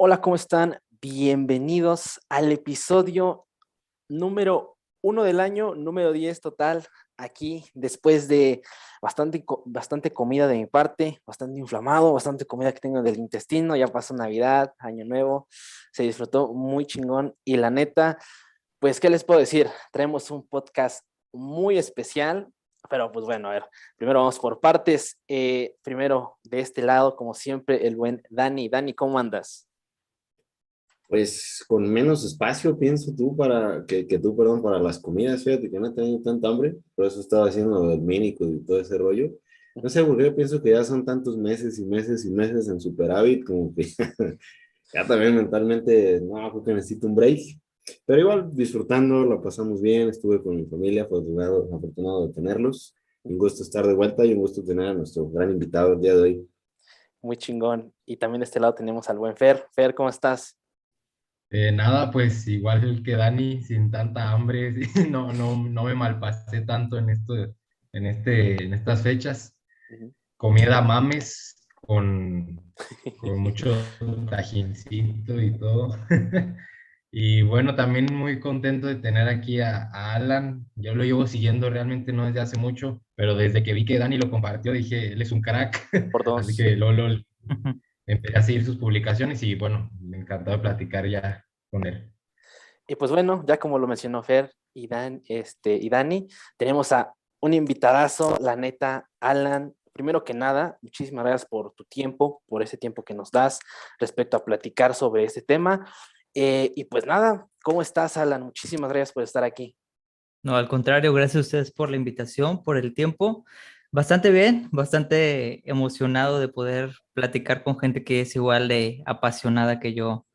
Hola, ¿cómo están? Bienvenidos al episodio número 1 del año, número 10 total, aquí después de bastante comida de mi parte, bastante inflamado, bastante comida que tengo del intestino, ya pasó Navidad, Año Nuevo, se disfrutó muy chingón y la neta, pues, ¿qué les puedo decir? Traemos un podcast muy especial, pero pues bueno, a ver, primero vamos por partes. Primero, de este lado, como siempre, el buen Dani. Dani, ¿cómo andas? Pues con menos espacio, pienso tú, perdón, para las comidas. Fíjate que no he tenido tanta hambre, por eso estaba haciendo lo del Mínico y todo ese rollo. No sé por qué pienso que ya son tantos meses y meses y meses en superávit, como que ya también mentalmente, no, creo que necesito un break. Pero igual disfrutando, la pasamos bien, estuve con mi familia, afortunado de tenerlos. Un gusto estar de vuelta y un gusto tener a nuestro gran invitado el día de hoy. Muy chingón. Y también de este lado tenemos al buen Fer. Fer, ¿cómo estás? Nada, pues igual que Dani, sin tanta hambre, sí, no me malpasé tanto en estas fechas. Ujú. Comida mames con mucho tajincito y todo. Y bueno, también muy contento de tener aquí a Alan. Yo lo llevo siguiendo realmente no desde hace mucho, pero desde que vi que Dani lo compartió dije, él es un crack. Por Así dos. que empecé a seguir sus publicaciones y bueno, me encantó de platicar ya con él. Y pues bueno, ya como lo mencionó Fer y Dani, tenemos a un invitadazo, la neta, Alan. Primero que nada, muchísimas gracias por tu tiempo, por ese tiempo que nos das respecto a platicar sobre este tema. Y pues nada, ¿cómo estás, Alan? Muchísimas gracias por estar aquí. No, al contrario, gracias a ustedes por la invitación, por el tiempo. Bastante bien, bastante emocionado de poder platicar con gente que es igual de apasionada que yo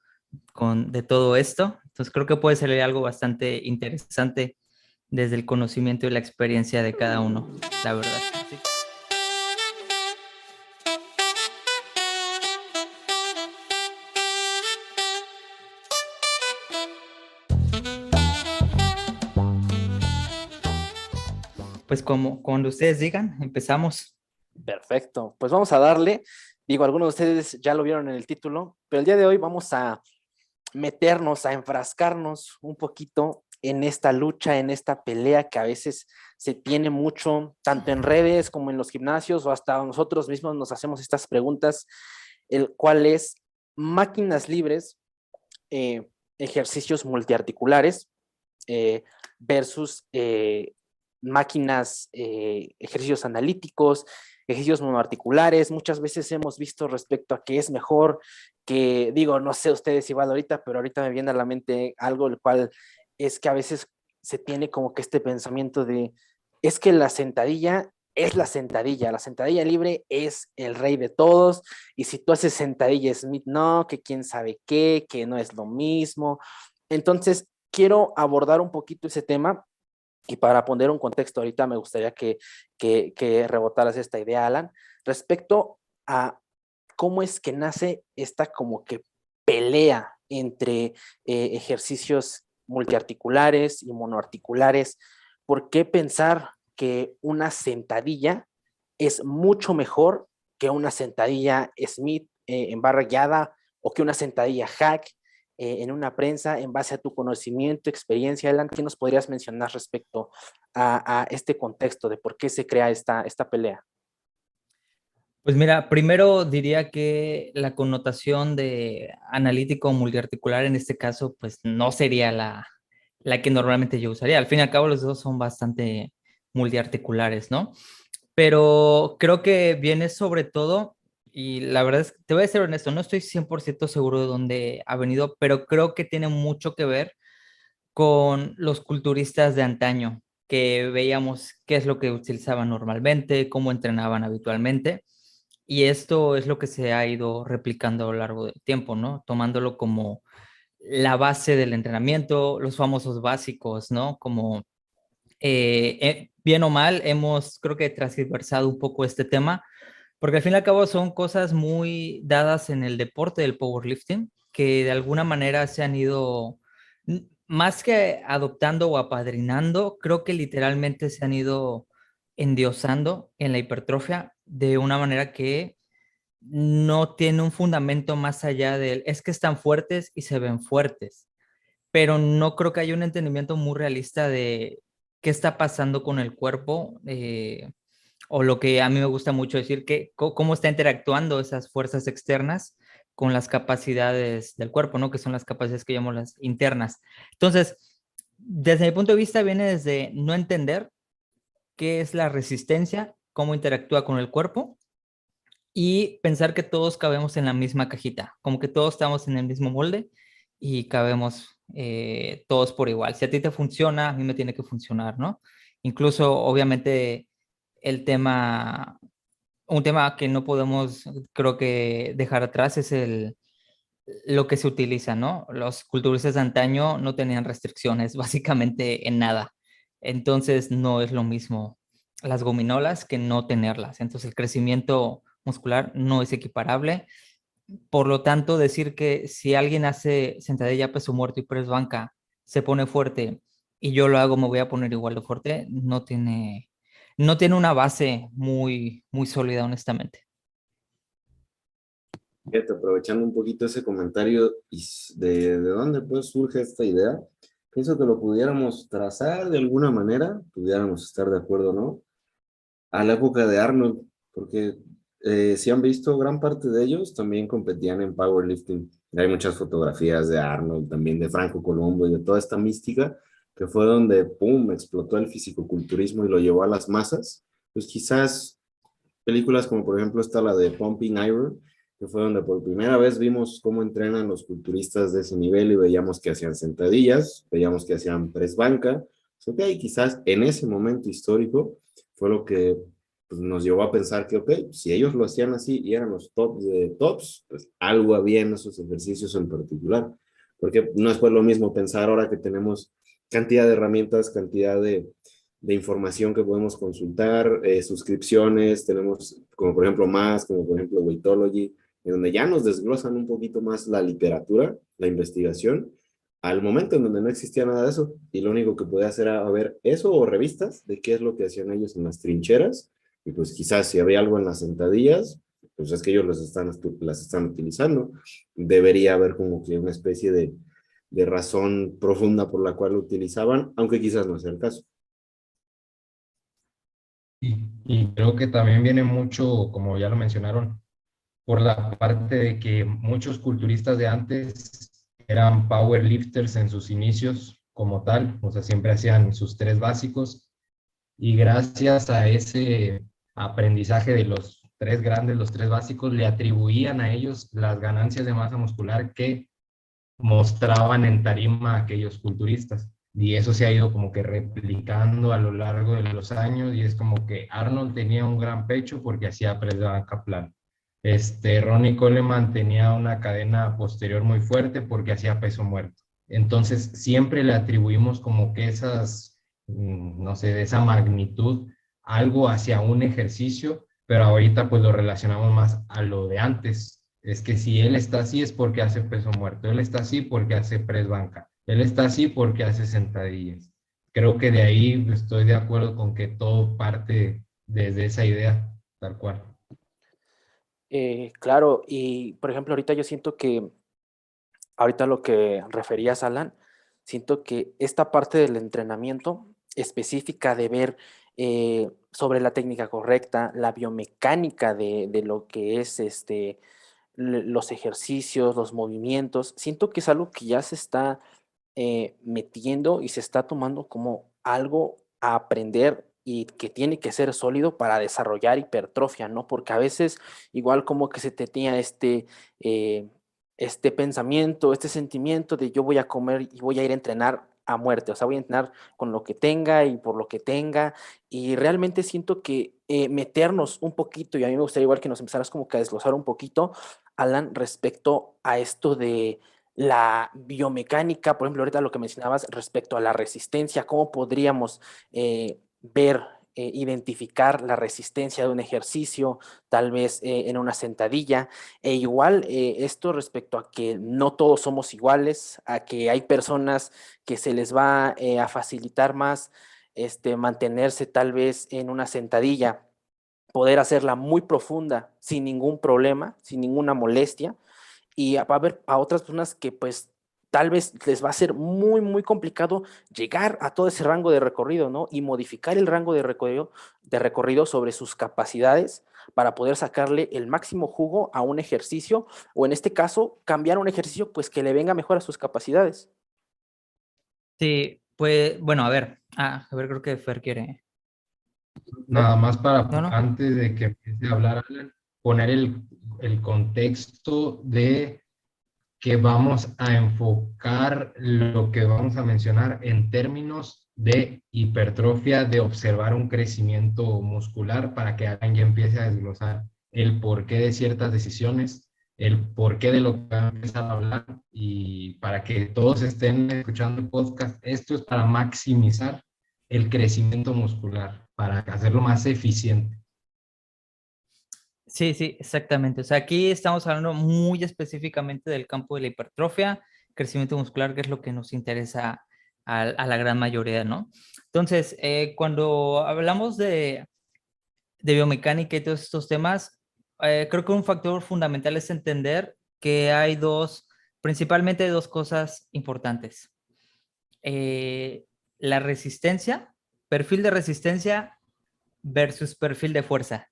de todo esto. Entonces creo que puede ser algo bastante interesante desde el conocimiento y la experiencia de cada uno, la verdad. Sí. Pues como cuando ustedes digan, empezamos. Perfecto, pues vamos a darle. Digo, algunos de ustedes ya lo vieron en el título, pero el día de hoy vamos a meternos, a enfrascarnos un poquito en esta lucha, en esta pelea que a veces se tiene mucho, tanto en redes como en los gimnasios o hasta nosotros mismos nos hacemos estas preguntas, el cual es máquinas libres, ejercicios multiarticulares eh, versus máquinas, ejercicios analíticos, ejercicios monoarticulares. Muchas veces hemos visto respecto a qué es mejor, que digo, no sé ustedes igual ahorita, pero ahorita me viene a la mente algo, el cual es que a veces se tiene como que este pensamiento de, es que la sentadilla es la sentadilla libre es el rey de todos, y si tú haces sentadilla Smith, no, que quién sabe qué, que no es lo mismo. Entonces, quiero abordar un poquito ese tema y para poner un contexto ahorita me gustaría que rebotaras esta idea, Alan, respecto a cómo es que nace esta como que pelea entre ejercicios multiarticulares y monoarticulares. ¿Por qué pensar que una sentadilla es mucho mejor que una sentadilla Smith en barra guiada o que una sentadilla hack en una prensa en base a tu conocimiento, experiencia? Alan, ¿qué nos podrías mencionar respecto a este contexto de por qué se crea esta pelea? Pues mira, primero diría que la connotación de analítico multiarticular en este caso, pues no sería la que normalmente yo usaría. Al fin y al cabo, los dos son bastante multiarticulares, ¿no? Pero creo que viene sobre todo, y la verdad es que te voy a ser honesto, no estoy 100% seguro de dónde ha venido, pero creo que tiene mucho que ver con los culturistas de antaño, que veíamos qué es lo que utilizaban normalmente, cómo entrenaban habitualmente. Y esto es lo que se ha ido replicando a lo largo del tiempo, ¿no? Tomándolo como la base del entrenamiento, los famosos básicos, ¿no? Como bien o mal hemos, creo que, transversado un poco este tema, porque al fin y al cabo son cosas muy dadas en el deporte del powerlifting, que de alguna manera se han ido, más que adoptando o apadrinando, creo que literalmente se han ido endiosando en la hipertrofia de una manera que no tiene un fundamento más allá del, es que están fuertes y se ven fuertes, pero no creo que haya un entendimiento muy realista de qué está pasando con el cuerpo, o lo que a mí me gusta mucho decir, que cómo está interactuando esas fuerzas externas con las capacidades del cuerpo, ¿no? Que son las capacidades que llamamos las internas. Entonces, desde mi punto de vista, viene desde no entender qué es la resistencia, cómo interactúa con el cuerpo y pensar que todos cabemos en la misma cajita, como que todos estamos en el mismo molde y cabemos todos por igual. Si a ti te funciona, a mí me tiene que funcionar, ¿no? Incluso, obviamente, el tema, un tema que no podemos, creo que, dejar atrás es lo que se utiliza, ¿no? Los culturistas de antaño no tenían restricciones básicamente en nada. Entonces no es lo mismo las gominolas que no tenerlas. Entonces el crecimiento muscular no es equiparable. Por lo tanto, decir que si alguien hace sentadilla, peso muerto y press banca, se pone fuerte y yo lo hago, me voy a poner igual de fuerte, no tiene una base muy, muy sólida, honestamente. Fíjate, aprovechando un poquito ese comentario de dónde pues surge esta idea, pienso que lo pudiéramos trazar de alguna manera, pudiéramos estar de acuerdo o no, a la época de Arnold, porque si han visto, gran parte de ellos también competían en powerlifting. Hay muchas fotografías de Arnold, también de Franco Colombo y de toda esta mística, que fue donde, ¡pum!, explotó el fisicoculturismo y lo llevó a las masas. Pues quizás películas como por ejemplo está la de Pumping Iron, que fue donde por primera vez vimos cómo entrenan los culturistas de ese nivel y veíamos que hacían sentadillas, veíamos que hacían press banca. Ok, quizás en ese momento histórico fue lo que pues, nos llevó a pensar que, ok, si ellos lo hacían así y eran los tops de tops, pues algo había en esos ejercicios en particular. Porque no es pues lo mismo pensar ahora que tenemos cantidad de herramientas, cantidad de información que podemos consultar, suscripciones, tenemos como por ejemplo más, como por ejemplo Weightology, en donde ya nos desglosan un poquito más la literatura, la investigación, al momento en donde no existía nada de eso, y lo único que podía hacer era ver eso o revistas de qué es lo que hacían ellos en las trincheras, y pues quizás si había algo en las sentadillas, pues es que ellos las están utilizando. Debería haber como que una especie de razón profunda por la cual lo utilizaban, aunque quizás no sea el caso. Y creo que también viene mucho, como ya lo mencionaron, por la parte de que muchos culturistas de antes eran powerlifters en sus inicios como tal, o sea, siempre hacían sus tres básicos y gracias a ese aprendizaje de los tres grandes, los tres básicos, le atribuían a ellos las ganancias de masa muscular que mostraban en tarima a aquellos culturistas. Y eso se ha ido como que replicando a lo largo de los años y es como que Arnold tenía un gran pecho porque hacía press de banca plana. Ronnie Coleman tenía una cadena posterior muy fuerte porque hacía peso muerto. Entonces siempre le atribuimos como que esas, no sé, de esa magnitud, algo hacia un ejercicio, pero ahorita pues lo relacionamos más a lo de antes. Es que si él está así es porque hace peso muerto, él está así porque hace press banca, él está así porque hace sentadillas. Creo que de ahí estoy de acuerdo con que todo parte desde esa idea, tal cual. Claro, y por ejemplo, ahorita yo siento que, ahorita lo que referías, Alan, siento que esta parte del entrenamiento específica de ver sobre la técnica correcta, la biomecánica de lo que es los ejercicios, los movimientos, siento que es algo que ya se está metiendo y se está tomando como algo a aprender y que tiene que ser sólido para desarrollar hipertrofia, ¿no? Porque a veces igual como que se tenía este pensamiento, este sentimiento de yo voy a comer y voy a ir a entrenar a muerte, o sea, voy a entrenar con lo que tenga y por lo que tenga, y realmente siento que meternos un poquito, y a mí me gustaría igual que nos empezaras como que a desglosar un poquito, Alan, respecto a esto de la biomecánica, por ejemplo, ahorita lo que mencionabas respecto a la resistencia, cómo podríamos ver, identificar la resistencia de un ejercicio, tal vez en una sentadilla, e igual esto respecto a que no todos somos iguales, a que hay personas que se les va a facilitar más mantenerse tal vez en una sentadilla poder hacerla muy profunda sin ningún problema, sin ninguna molestia, y va a haber a otras personas que pues tal vez les va a ser muy, muy complicado llegar a todo ese rango de recorrido, ¿no? Y modificar el rango de recorrido sobre sus capacidades para poder sacarle el máximo jugo a un ejercicio, o en este caso, cambiar un ejercicio pues que le venga mejor a sus capacidades. Sí, pues, bueno, a ver, creo que Fer quiere. Nada más No, para, no. antes de que empiece a hablar, Alan, poner el contexto de que vamos a enfocar lo que vamos a mencionar en términos de hipertrofia, de observar un crecimiento muscular para que alguien ya empiece a desglosar el porqué de ciertas decisiones, el porqué de lo que va a empezar a hablar y para que todos estén escuchando el podcast. Esto es para maximizar el crecimiento muscular, para hacerlo más eficiente. Sí, sí, exactamente. O sea, aquí estamos hablando muy específicamente del campo de la hipertrofia, crecimiento muscular, que es lo que nos interesa a la gran mayoría, ¿no? Entonces, cuando hablamos de biomecánica y todos estos temas, creo que un factor fundamental es entender que hay principalmente dos cosas importantes. Eh, la resistencia, perfil de resistencia versus perfil de fuerza.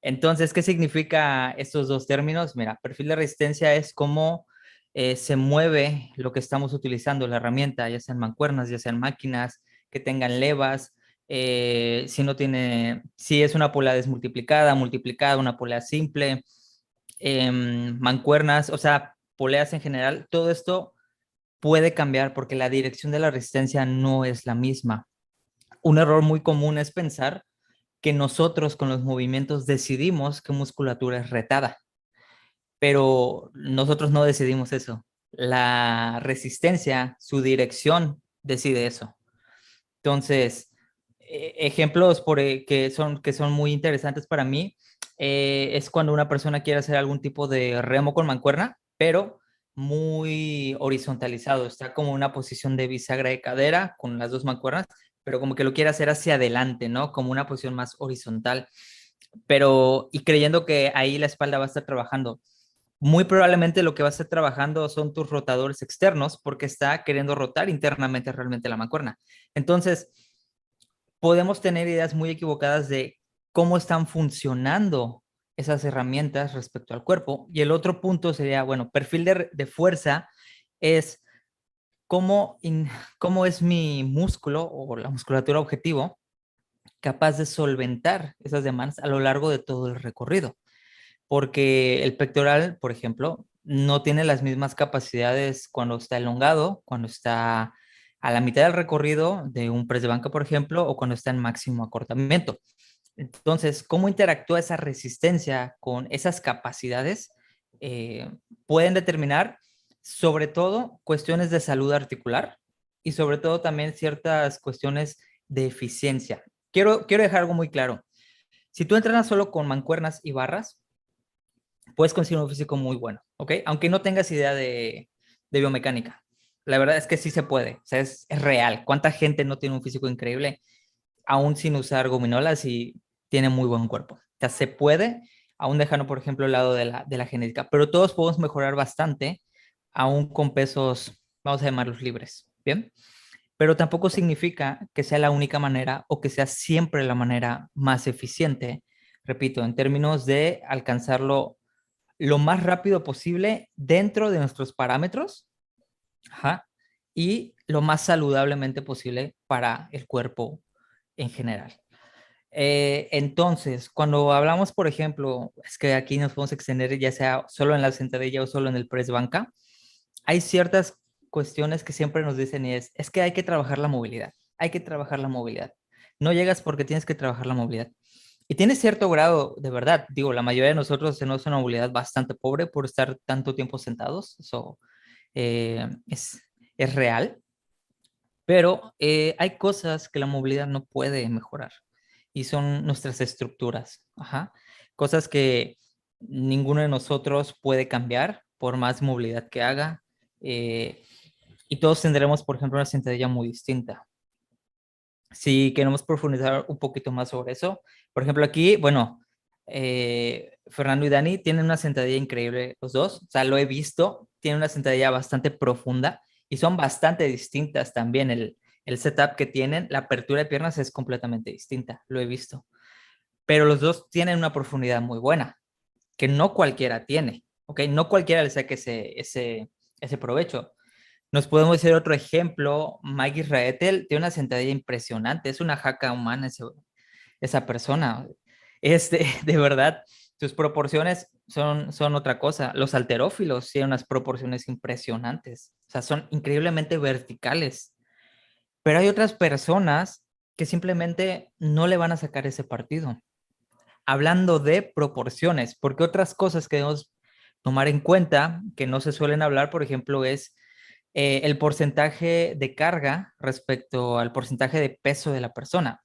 Entonces, ¿qué significa estos dos términos? Mira, perfil de resistencia es cómo se mueve lo que estamos utilizando, la herramienta, ya sean mancuernas, ya sean máquinas, que tengan levas, si no tiene, si es una polea desmultiplicada, multiplicada, una polea simple, mancuernas, o sea, poleas en general, todo esto puede cambiar porque la dirección de la resistencia no es la misma. Un error muy común es pensar que nosotros con los movimientos decidimos qué musculatura es retada, pero nosotros no decidimos eso. La resistencia, su dirección decide eso. Entonces, ejemplos que son muy interesantes para mí es cuando una persona quiere hacer algún tipo de remo con mancuerna, pero muy horizontalizado. Está como una posición de bisagra de cadera con las dos mancuernas, pero como que lo quiere hacer hacia adelante, ¿no? Como una posición más horizontal, pero y creyendo que ahí la espalda va a estar trabajando. Muy probablemente lo que va a estar trabajando son tus rotadores externos porque está queriendo rotar internamente realmente la mancuerna. Entonces, podemos tener ideas muy equivocadas de cómo están funcionando esas herramientas respecto al cuerpo. Y el otro punto sería, bueno, perfil de fuerza es cómo es mi músculo o la musculatura objetivo capaz de solventar esas demandas a lo largo de todo el recorrido. Porque el pectoral, por ejemplo, no tiene las mismas capacidades cuando está elongado, cuando está a la mitad del recorrido de un press de banca, por ejemplo, o cuando está en máximo acortamiento. Entonces, ¿cómo interactúa esa resistencia con esas capacidades? Pueden determinar sobre todo cuestiones de salud articular y sobre todo también ciertas cuestiones de eficiencia. Quiero dejar algo muy claro. Si tú entrenas solo con mancuernas y barras, puedes conseguir un físico muy bueno, ¿ok? Aunque no tengas idea de biomecánica. La verdad es que sí se puede, o sea, es real. ¿Cuánta gente no tiene un físico increíble aún sin usar gominolas y tiene muy buen cuerpo? O sea, se puede, aún dejando, por ejemplo, el lado de la genética, pero todos podemos mejorar bastante aún con pesos, vamos a llamarlos libres, ¿bien? Pero tampoco significa que sea la única manera o que sea siempre la manera más eficiente, repito, en términos de alcanzarlo lo más rápido posible dentro de nuestros parámetros, ajá, y lo más saludablemente posible para el cuerpo en general. Entonces, cuando hablamos, por ejemplo, es que aquí nos podemos extender ya sea solo en la sentadilla o solo en el press banca, hay ciertas cuestiones que siempre nos dicen y es que hay que trabajar la movilidad, hay que trabajar la movilidad. No llegas porque tienes que trabajar la movilidad. Y tiene cierto grado de verdad. Digo, la mayoría de nosotros tenemos una movilidad bastante pobre por estar tanto tiempo sentados. Eso es real. Pero hay cosas que la movilidad no puede mejorar y son nuestras estructuras. Ajá. Cosas que ninguno de nosotros puede cambiar por más movilidad que haga. eh, y todos tendremos, por ejemplo, una sentadilla muy distinta. Si queremos profundizar un poquito más sobre eso, por ejemplo, aquí, bueno, Fernando y Dani tienen una sentadilla increíble los dos, o sea, lo he visto, tienen una sentadilla bastante profunda y son bastante distintas también. El setup que tienen, la apertura de piernas es completamente distinta, lo he visto. Pero los dos tienen una profundidad muy buena, que no cualquiera tiene, ¿ok? No cualquiera le saque ese provecho. Nos podemos decir otro ejemplo, Mike Israetel tiene una sentadilla impresionante, es una jaca humana esa persona. De verdad, sus proporciones son otra cosa. Los halterófilos tienen unas proporciones impresionantes, o sea, son increíblemente verticales. Pero hay otras personas que simplemente no le van a sacar ese partido. Hablando de proporciones, porque otras cosas que debemos tomar en cuenta que no se suelen hablar, por ejemplo, es el porcentaje de carga respecto al porcentaje de peso de la persona.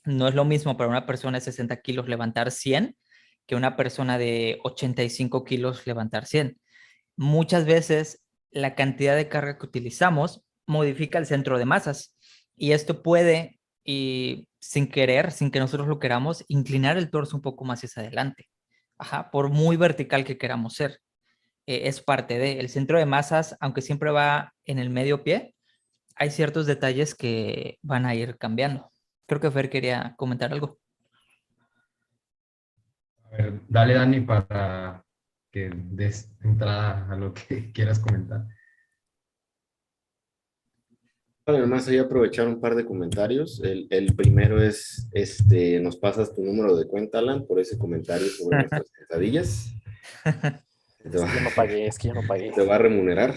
No es lo mismo para una persona de 60 kilos levantar 100 que una persona de 85 kilos levantar 100. Muchas veces la cantidad de carga que utilizamos modifica el centro de masas y esto puede, y sin querer, sin que nosotros lo queramos, inclinar el torso un poco más hacia adelante. Ajá, por muy vertical que queramos ser. Es parte de el centro de masas, aunque siempre va en el medio pie, hay ciertos detalles que van a ir cambiando. Creo que Fer quería comentar algo. A ver, dale, Dani, para que des entrada a lo que quieras comentar. Vale, además ahí aprovechar un par de comentarios. El primero es, nos pasas tu número de cuenta, Alan, por ese comentario sobre nuestras sentadillas. Te Es va, que yo no pagué, es que yo no pagué. te va a remunerar.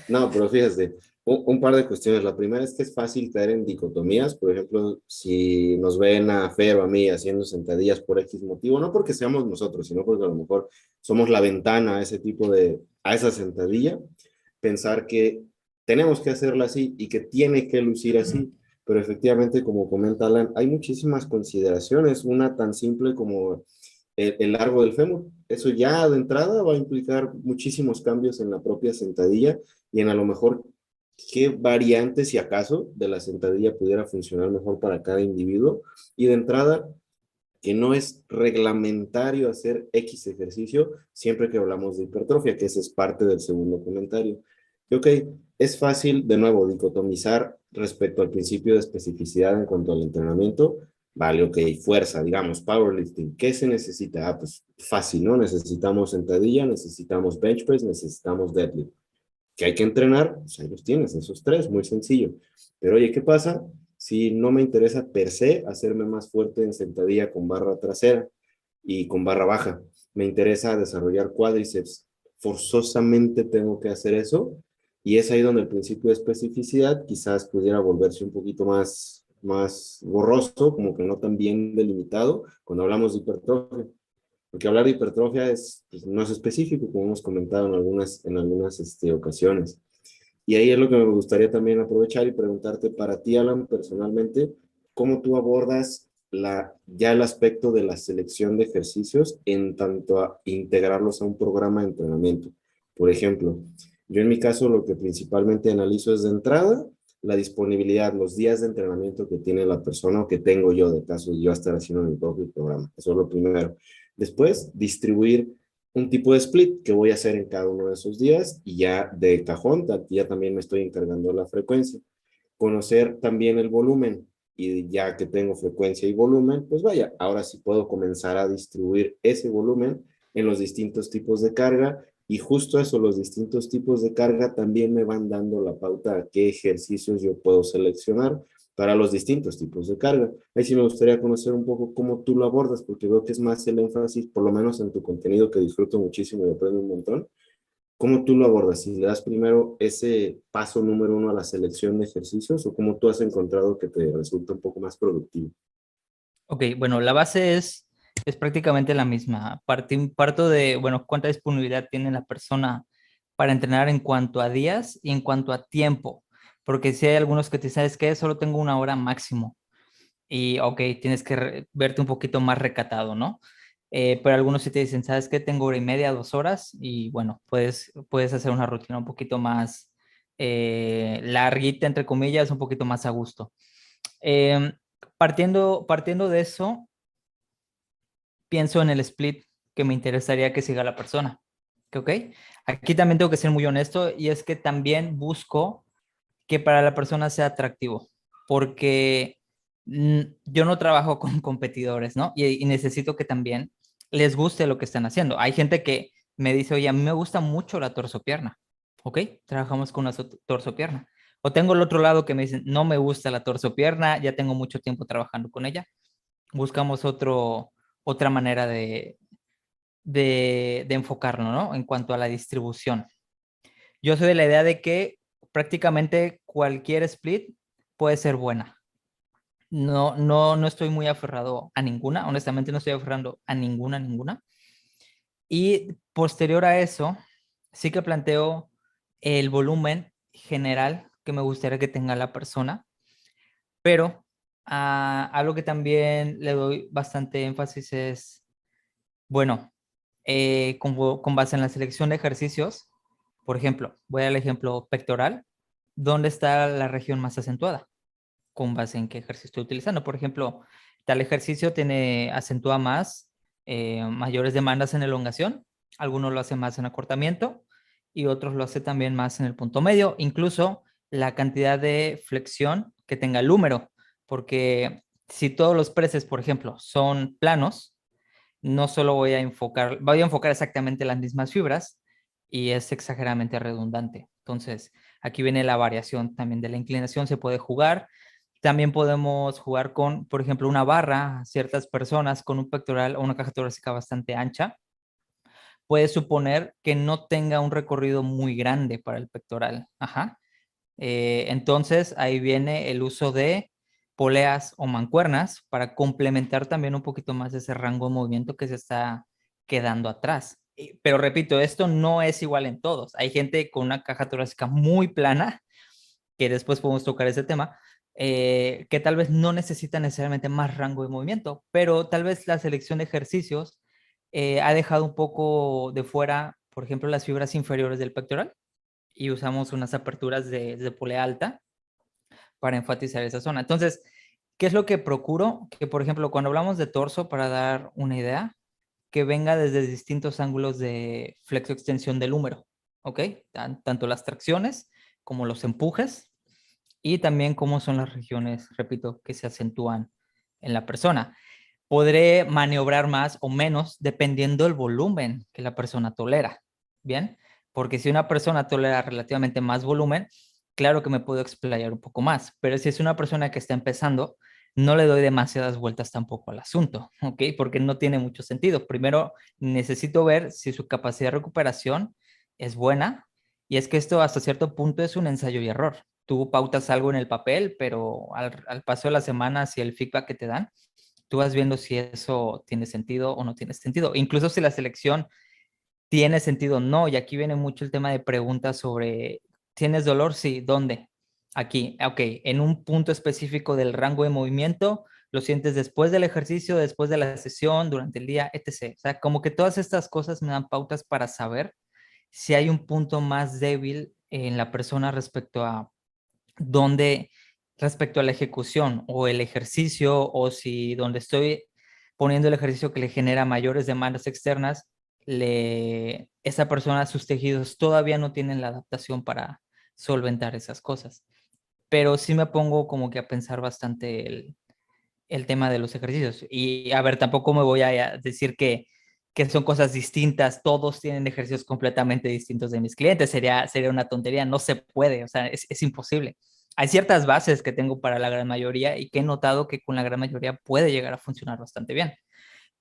No, pero fíjate, un par de cuestiones. La primera es que es fácil caer en dicotomías. Por ejemplo, si nos ven a Fer o a mí haciendo sentadillas por X motivo, no porque seamos nosotros, sino porque a lo mejor somos la ventana a ese tipo a esa sentadilla, pensar que tenemos que hacerla así y que tiene que lucir así. Pero efectivamente, como comenta Alan, hay muchísimas consideraciones. Una tan simple como el largo del fémur. Eso ya de entrada va a implicar muchísimos cambios en la propia sentadilla y en a lo mejor qué variantes, si acaso, de la sentadilla pudiera funcionar mejor para cada individuo. Y de entrada, que no es reglamentario hacer X ejercicio siempre que hablamos de hipertrofia, que ese es parte del segundo comentario. Y ok, es fácil, de nuevo, dicotomizar respecto al principio de especificidad en cuanto al entrenamiento. Vale, ok, fuerza, digamos, powerlifting. ¿Qué se necesita? Ah, pues fácil, ¿no? Necesitamos sentadilla, necesitamos bench press, necesitamos deadlift. ¿Que hay que entrenar? Pues ahí los tienes, esos tres, muy sencillo. Pero oye, ¿qué pasa si no me interesa per se hacerme más fuerte en sentadilla con barra trasera y con barra baja? Me interesa desarrollar cuádriceps. Forzosamente tengo que hacer eso y es ahí donde el principio de especificidad quizás pudiera volverse un poquito más borroso, como que no tan bien delimitado cuando hablamos de hipertrofia. Porque hablar de hipertrofia pues, no es específico, como hemos comentado en algunas ocasiones. Y ahí es lo que me gustaría también aprovechar y preguntarte para ti, Alan, personalmente, ¿cómo tú abordas ya el aspecto de la selección de ejercicios en tanto a integrarlos a un programa de entrenamiento? Por ejemplo, yo en mi caso lo que principalmente analizo es de entrada la disponibilidad, los días de entrenamiento que tiene la persona o que tengo yo, de caso de yo estar haciendo mi propio programa. Eso es lo primero. Después, distribuir un tipo de split que voy a hacer en cada uno de esos días y ya de cajón, ya también me estoy encargando de la frecuencia. Conocer también el volumen y ya que tengo frecuencia y volumen, pues vaya, ahora sí puedo comenzar a distribuir ese volumen en los distintos tipos de carga y justo eso, los distintos tipos de carga también me van dando la pauta a qué ejercicios yo puedo seleccionar para los distintos tipos de carga. Ahí sí me gustaría conocer un poco cómo tú lo abordas, porque veo que es más el énfasis, por lo menos en tu contenido, que disfruto muchísimo y aprendo un montón. ¿Cómo tú lo abordas? ¿Si le das primero ese paso número uno a la selección de ejercicios o cómo tú has encontrado que te resulta un poco más productivo? Ok, bueno, la base es prácticamente la misma. Parto de, bueno, cuánta disponibilidad tiene la persona para entrenar en cuanto a días y en cuanto a tiempo. Porque si hay algunos que te dicen, ¿sabes qué? Solo tengo una hora máximo. Y, ok, tienes que verte un poquito más recatado, ¿no? Pero algunos sí te dicen, ¿sabes qué? Tengo hora y media, 2 horas. Y bueno, puedes hacer una rutina un poquito más larguita, entre comillas, un poquito más a gusto. Em, partiendo de eso, pienso en el split que me interesaría que siga la persona. ¿Ok? Aquí también tengo que ser muy honesto y es que también busco que para la persona sea atractivo, porque yo no trabajo con competidores, ¿no? Y necesito que también les guste lo que están haciendo. Hay gente que me dice, oye, a mí me gusta mucho la torso-pierna, ¿ok? Trabajamos con una torso-pierna. O tengo el otro lado que me dicen, no me gusta la torso-pierna, ya tengo mucho tiempo trabajando con ella. Buscamos otra manera de enfocarlo, ¿no? En cuanto a la distribución. Yo soy de la idea de que prácticamente cualquier split puede ser buena. No estoy muy aferrado a ninguna, honestamente no estoy aferrando a ninguna. Y posterior a eso, sí que planteo el volumen general que me gustaría que tenga la persona, pero algo que también le doy bastante énfasis es, bueno, con base en la selección de ejercicios, por ejemplo, voy al ejemplo pectoral, ¿dónde está la región más acentuada? Con base en qué ejercicio estoy utilizando. Por ejemplo, tal ejercicio acentúa más mayores demandas en elongación, algunos lo hacen más en acortamiento y otros lo hacen también más en el punto medio, incluso la cantidad de flexión que tenga el húmero, porque si todos los preses, por ejemplo, son planos, no solo voy a enfocar exactamente las mismas fibras y es exageradamente redundante. Entonces, aquí viene la variación también de la inclinación, se puede jugar. También podemos jugar con, por ejemplo, una barra, ciertas personas con un pectoral o una caja torácica bastante ancha. Puede suponer que no tenga un recorrido muy grande para el pectoral. Ajá. Entonces, ahí viene el uso de poleas o mancuernas para complementar también un poquito más ese rango de movimiento que se está quedando atrás. Pero repito, esto no es igual en todos. Hay gente con una caja torácica muy plana, que después podemos tocar ese tema, que tal vez no necesita necesariamente más rango de movimiento, pero tal vez la selección de ejercicios ha dejado un poco de fuera, por ejemplo, las fibras inferiores del pectoral y usamos unas aperturas de polea alta para enfatizar esa zona. Entonces, ¿qué es lo que procuro? Que, por ejemplo, cuando hablamos de torso, para dar una idea, que venga desde distintos ángulos de flexo-extensión del húmero, ¿ok? Tanto las tracciones como los empujes y también cómo son las regiones, repito, que se acentúan en la persona. Podré maniobrar más o menos dependiendo del volumen que la persona tolera, ¿bien? Porque si una persona tolera relativamente más volumen, claro que me puedo explayar un poco más, pero si es una persona que está empezando, no le doy demasiadas vueltas tampoco al asunto, ¿ok? Porque no tiene mucho sentido. Primero, necesito ver si su capacidad de recuperación es buena, y es que esto hasta cierto punto es un ensayo y error. Tú pautas algo en el papel, pero al paso de las semanas y el feedback que te dan, tú vas viendo si eso tiene sentido o no tiene sentido. Incluso si la selección tiene sentido o no. Y aquí viene mucho el tema de preguntas sobre, ¿tienes dolor? Sí, ¿dónde? Aquí, ok, en un punto específico del rango de movimiento, lo sientes después del ejercicio, después de la sesión, durante el día, etc. O sea, como que todas estas cosas me dan pautas para saber si hay un punto más débil en la persona respecto a dónde, respecto a la ejecución o el ejercicio, o si donde estoy poniendo el ejercicio que le genera mayores demandas externas, esa persona, sus tejidos todavía no tienen la adaptación para solventar esas cosas. Pero sí me pongo como que a pensar bastante el tema de los ejercicios. Y a ver, tampoco me voy a decir que son cosas distintas, todos tienen ejercicios completamente distintos de mis clientes, sería una tontería, no se puede, o sea, es imposible. Hay ciertas bases que tengo para la gran mayoría y que he notado que con la gran mayoría puede llegar a funcionar bastante bien.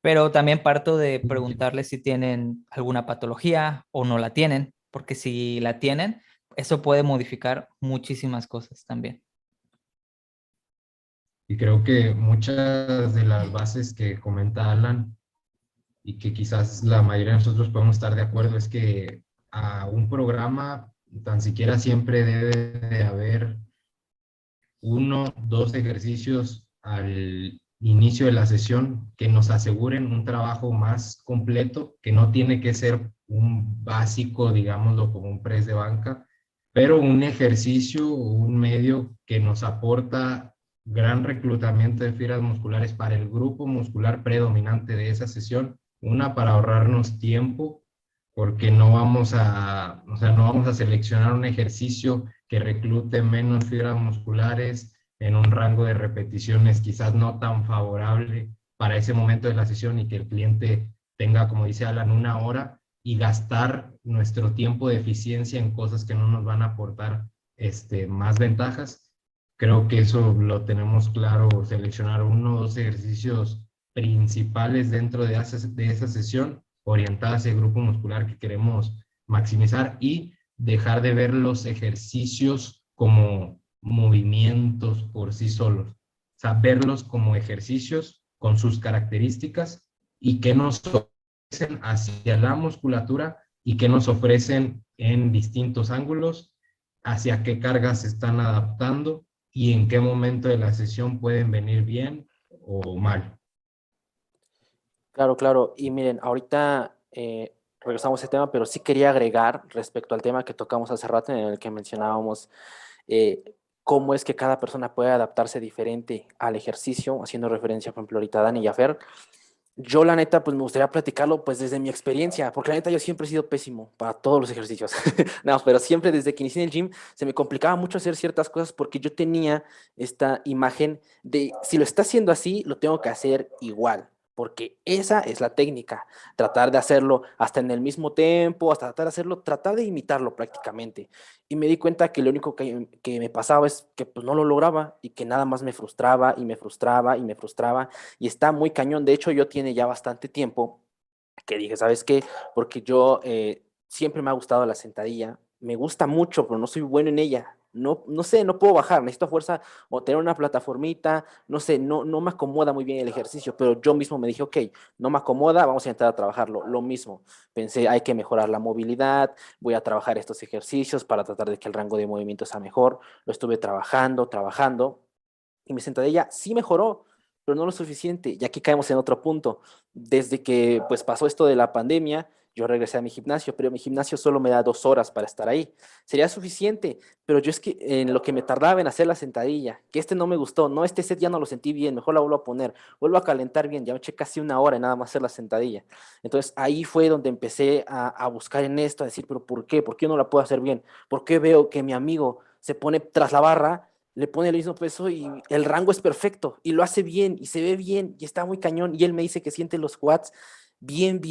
Pero también parto de preguntarles si tienen alguna patología o no la tienen, porque si la tienen, eso puede modificar muchísimas cosas también. Y creo que muchas de las bases que comenta Alan y que quizás la mayoría de nosotros podemos estar de acuerdo es que a un programa tan siquiera siempre debe de haber 1, 2 ejercicios al inicio de la sesión que nos aseguren un trabajo más completo, que no tiene que ser un básico, digámoslo, como un press de banca, pero un ejercicio o un medio que nos aporta gran reclutamiento de fibras musculares para el grupo muscular predominante de esa sesión. Una, para ahorrarnos tiempo, porque no vamos a, o sea, no vamos a seleccionar un ejercicio que reclute menos fibras musculares en un rango de repeticiones quizás no tan favorable para ese momento de la sesión, y que el cliente tenga, como dice Alan, 1 hora y gastar nuestro tiempo de eficiencia en cosas que no nos van a aportar más ventajas. Creo que eso lo tenemos claro: seleccionar 1 o 2 ejercicios principales dentro de esa sesión, orientada hacia el grupo muscular que queremos maximizar, y dejar de ver los ejercicios como movimientos por sí solos. O sea, verlos como ejercicios con sus características y que nos ofrecen hacia la musculatura y que nos ofrecen en distintos ángulos, hacia qué cargas se están adaptando y en qué momento de la sesión pueden venir bien o mal. Claro, claro. Y miren, ahorita regresamos a ese tema, pero sí quería agregar respecto al tema que tocamos hace rato, en el que mencionábamos cómo es que cada persona puede adaptarse diferente al ejercicio, haciendo referencia, por ejemplo, ahorita a Dani y a Fer. Yo, la neta, pues me gustaría platicarlo pues desde mi experiencia, porque la neta yo siempre he sido pésimo para todos los ejercicios. No, pero siempre desde que inicié en el gym se me complicaba mucho hacer ciertas cosas porque yo tenía esta imagen de si lo está haciendo así, lo tengo que hacer igual, porque esa es la técnica, tratar de hacerlo hasta en el mismo tempo, hasta tratar de hacerlo, tratar de imitarlo prácticamente. Y me di cuenta que lo único que me pasaba es que pues no lo lograba y que nada más me frustraba y me frustraba y me frustraba y está muy cañón. De hecho, yo tiene ya bastante tiempo que dije, ¿sabes qué? Porque yo siempre me ha gustado la sentadilla, me gusta mucho, pero no soy bueno en ella. No, no sé, no puedo bajar, necesito fuerza o tener una plataformita, no sé, no me acomoda muy bien el ejercicio, pero yo mismo me dije, ok, no me acomoda, vamos a intentar a trabajarlo. Lo mismo, pensé, hay que mejorar la movilidad, voy a trabajar estos ejercicios para tratar de que el rango de movimiento sea mejor. Lo estuve trabajando, y mi sentadilla sí mejoró, pero no lo suficiente. Y aquí caemos en otro punto. Desde que pues pasó esto de la pandemia, yo regresé a mi gimnasio, pero mi gimnasio solo me da 2 horas para estar ahí. Sería suficiente, pero yo es que en lo que me tardaba en hacer la sentadilla, que no me gustó, no, este set ya no lo sentí bien, mejor la vuelvo a poner, vuelvo a calentar bien, ya me eché casi 1 hora en nada más hacer la sentadilla. Entonces ahí fue donde empecé a buscar en esto, a decir, pero ¿por qué? ¿Por qué yo no la puedo hacer bien? ¿Por qué veo que mi amigo se pone tras la barra, le pone el mismo peso y el rango es perfecto y lo hace bien y se ve bien y está muy cañón? Y él me dice que siente los quads bien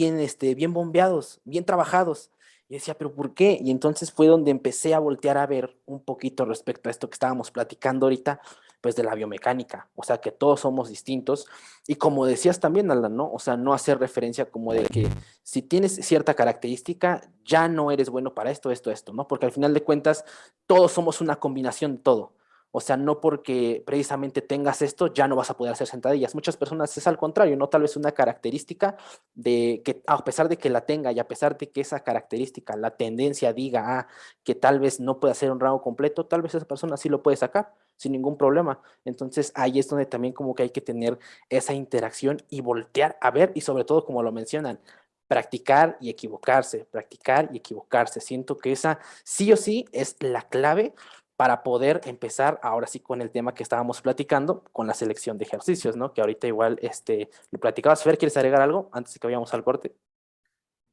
bombeados, bien trabajados? Y decía, ¿pero por qué? Y entonces fue donde empecé a voltear a ver un poquito respecto a esto que estábamos platicando ahorita, pues de la biomecánica, o sea, que todos somos distintos. Y como decías también, Alan, ¿no? O sea, no hacer referencia como de que si tienes cierta característica, ya no eres bueno para esto, ¿no? Porque al final de cuentas, todos somos una combinación de todo. O sea, no porque precisamente tengas esto, ya no vas a poder hacer sentadillas. Muchas personas es al contrario, ¿no? Tal vez una característica de que, a pesar de que la tenga y a pesar de que esa característica, la tendencia diga que tal vez no puede hacer un rango completo, tal vez esa persona sí lo puede sacar sin ningún problema. Entonces ahí es donde también como que hay que tener esa interacción y voltear a ver, y sobre todo como lo mencionan, practicar y equivocarse, practicar y equivocarse. Siento que esa sí o sí es la clave para poder empezar ahora sí con el tema que estábamos platicando, con la selección de ejercicios, ¿no? Que ahorita igual lo platicabas. Fer, ¿quieres agregar algo antes de que vayamos al corte?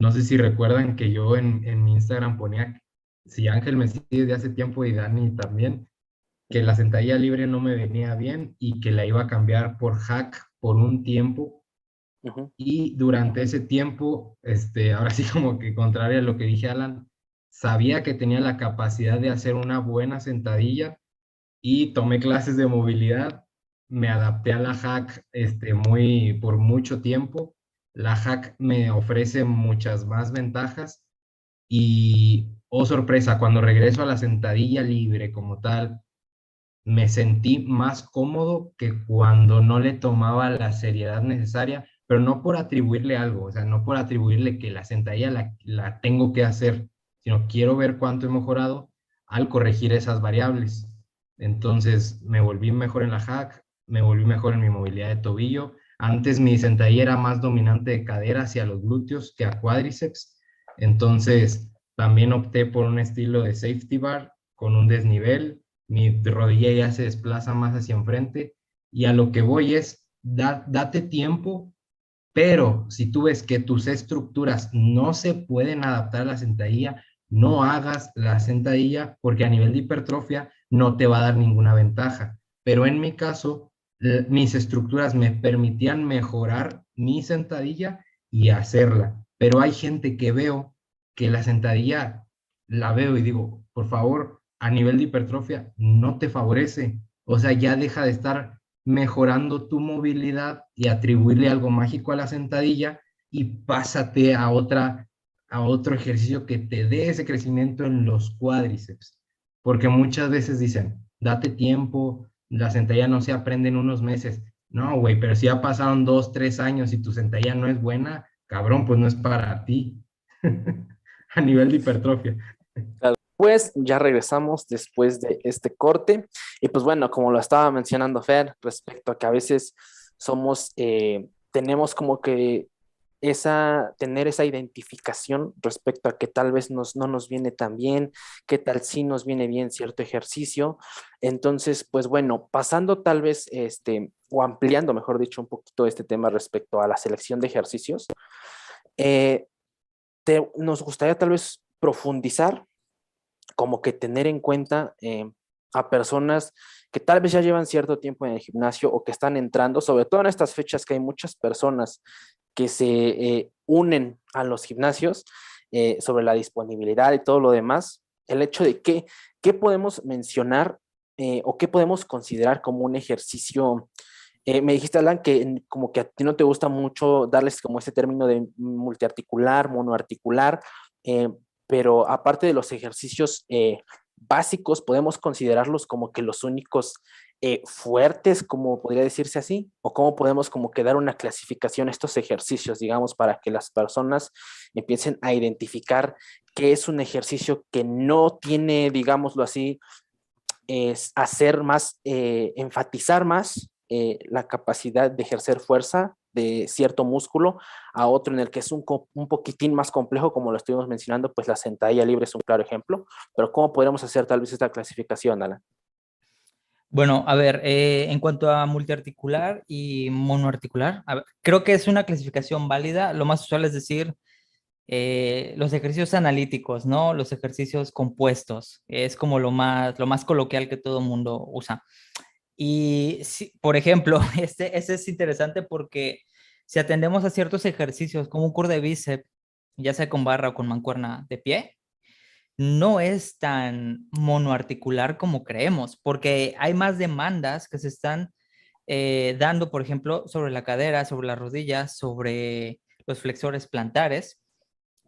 No sé si recuerdan que yo en mi Instagram ponía, si Ángel me sigue de hace tiempo y Dani también, que la sentadilla libre no me venía bien y que la iba a cambiar por hack por un tiempo. Y durante ese tiempo, ahora sí, como que contrario a lo que dije, Alan, sabía que tenía la capacidad de hacer una buena sentadilla y tomé clases de movilidad. Me adapté a la hack por mucho tiempo. La hack me ofrece muchas más ventajas y, oh sorpresa, cuando regreso a la sentadilla libre como tal, me sentí más cómodo que cuando no le tomaba la seriedad necesaria, pero no por atribuirle algo, o sea, no por atribuirle que la sentadilla la tengo que hacer, sino quiero ver cuánto he mejorado al corregir esas variables. Entonces me volví mejor en la hack, me volví mejor en mi movilidad de tobillo. Antes mi sentadilla era más dominante de cadera hacia los glúteos que a cuádriceps, entonces también opté por un estilo de safety bar con un desnivel. mi rodilla ya se desplaza más hacia enfrente, y a lo que voy es, date tiempo, pero si tú ves que tus estructuras no se pueden adaptar a la sentadilla, no hagas la sentadilla porque a nivel de hipertrofia no te va a dar ninguna ventaja. Pero en mi caso, mis estructuras me permitían mejorar mi sentadilla y hacerla. Pero hay gente que veo que la sentadilla la veo y digo, por favor, a nivel de hipertrofia no te favorece. O sea, ya deja de estar mejorando tu movilidad y atribuirle algo mágico a la sentadilla y pásate a otro ejercicio que te dé ese crecimiento en los cuádriceps. Porque muchas veces dicen, date tiempo, la sentadilla no se aprende en unos meses. No, güey, pero si ya pasaron 2, 3 años y tu sentadilla no es buena, cabrón, pues no es para ti. A nivel de hipertrofia. Pues ya regresamos después de este corte. Y pues bueno, como lo estaba mencionando Fer, respecto a que a veces tenemos como que tener esa identificación respecto a que tal vez no nos viene tan bien, que tal sí nos viene bien cierto ejercicio. Entonces, pues bueno, pasando tal vez, o ampliando, mejor dicho, un poquito este tema respecto a la selección de ejercicios, eh, nos gustaría tal vez profundizar, como que tener en cuenta a personas que tal vez ya llevan cierto tiempo en el gimnasio o que están entrando, sobre todo en estas fechas que hay muchas personas que se unen a los gimnasios sobre la disponibilidad y todo lo demás, el hecho de qué podemos mencionar o qué podemos considerar como un ejercicio. Me dijiste, Alan, que como que a ti no te gusta mucho darles como ese término de multiarticular, monoarticular, eh, pero aparte de los ejercicios básicos, podemos considerarlos como que los únicos fuertes, como podría decirse así, o cómo podemos como que dar una clasificación a estos ejercicios, digamos, para que las personas empiecen a identificar qué es un ejercicio que no tiene, digámoslo así, es hacer más, enfatizar más la capacidad de ejercer fuerza de cierto músculo a otro en el que es un poquitín más complejo, como lo estuvimos mencionando, pues la sentadilla libre es un claro ejemplo, pero ¿cómo podemos hacer tal vez esta clasificación, Alan? Bueno, a ver, en cuanto a multiarticular y monoarticular, a ver, creo que es una clasificación válida. Lo más usual es decir los ejercicios analíticos, ¿no? Los ejercicios compuestos. Es como lo más coloquial que todo el mundo usa. Y, por ejemplo, este es interesante porque si atendemos a ciertos ejercicios como un curl de bíceps, ya sea con barra o con mancuerna de pie, no es tan monoarticular como creemos, porque hay más demandas que se están dando, por ejemplo, sobre la cadera, sobre las rodillas, sobre los flexores plantares,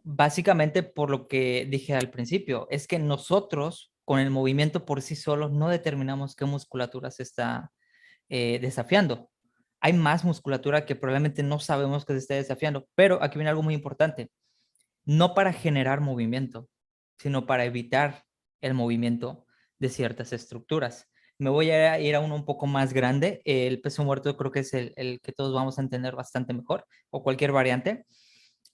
básicamente por lo que dije al principio, es que nosotros con el movimiento por sí solos no determinamos qué musculatura se está desafiando. Hay más musculatura que probablemente no sabemos que se esté desafiando, pero aquí viene algo muy importante, no para generar movimiento, sino para evitar el movimiento de ciertas estructuras. Me voy a ir a uno un poco más grande. El peso muerto creo que es el que todos vamos a entender bastante mejor, o cualquier variante.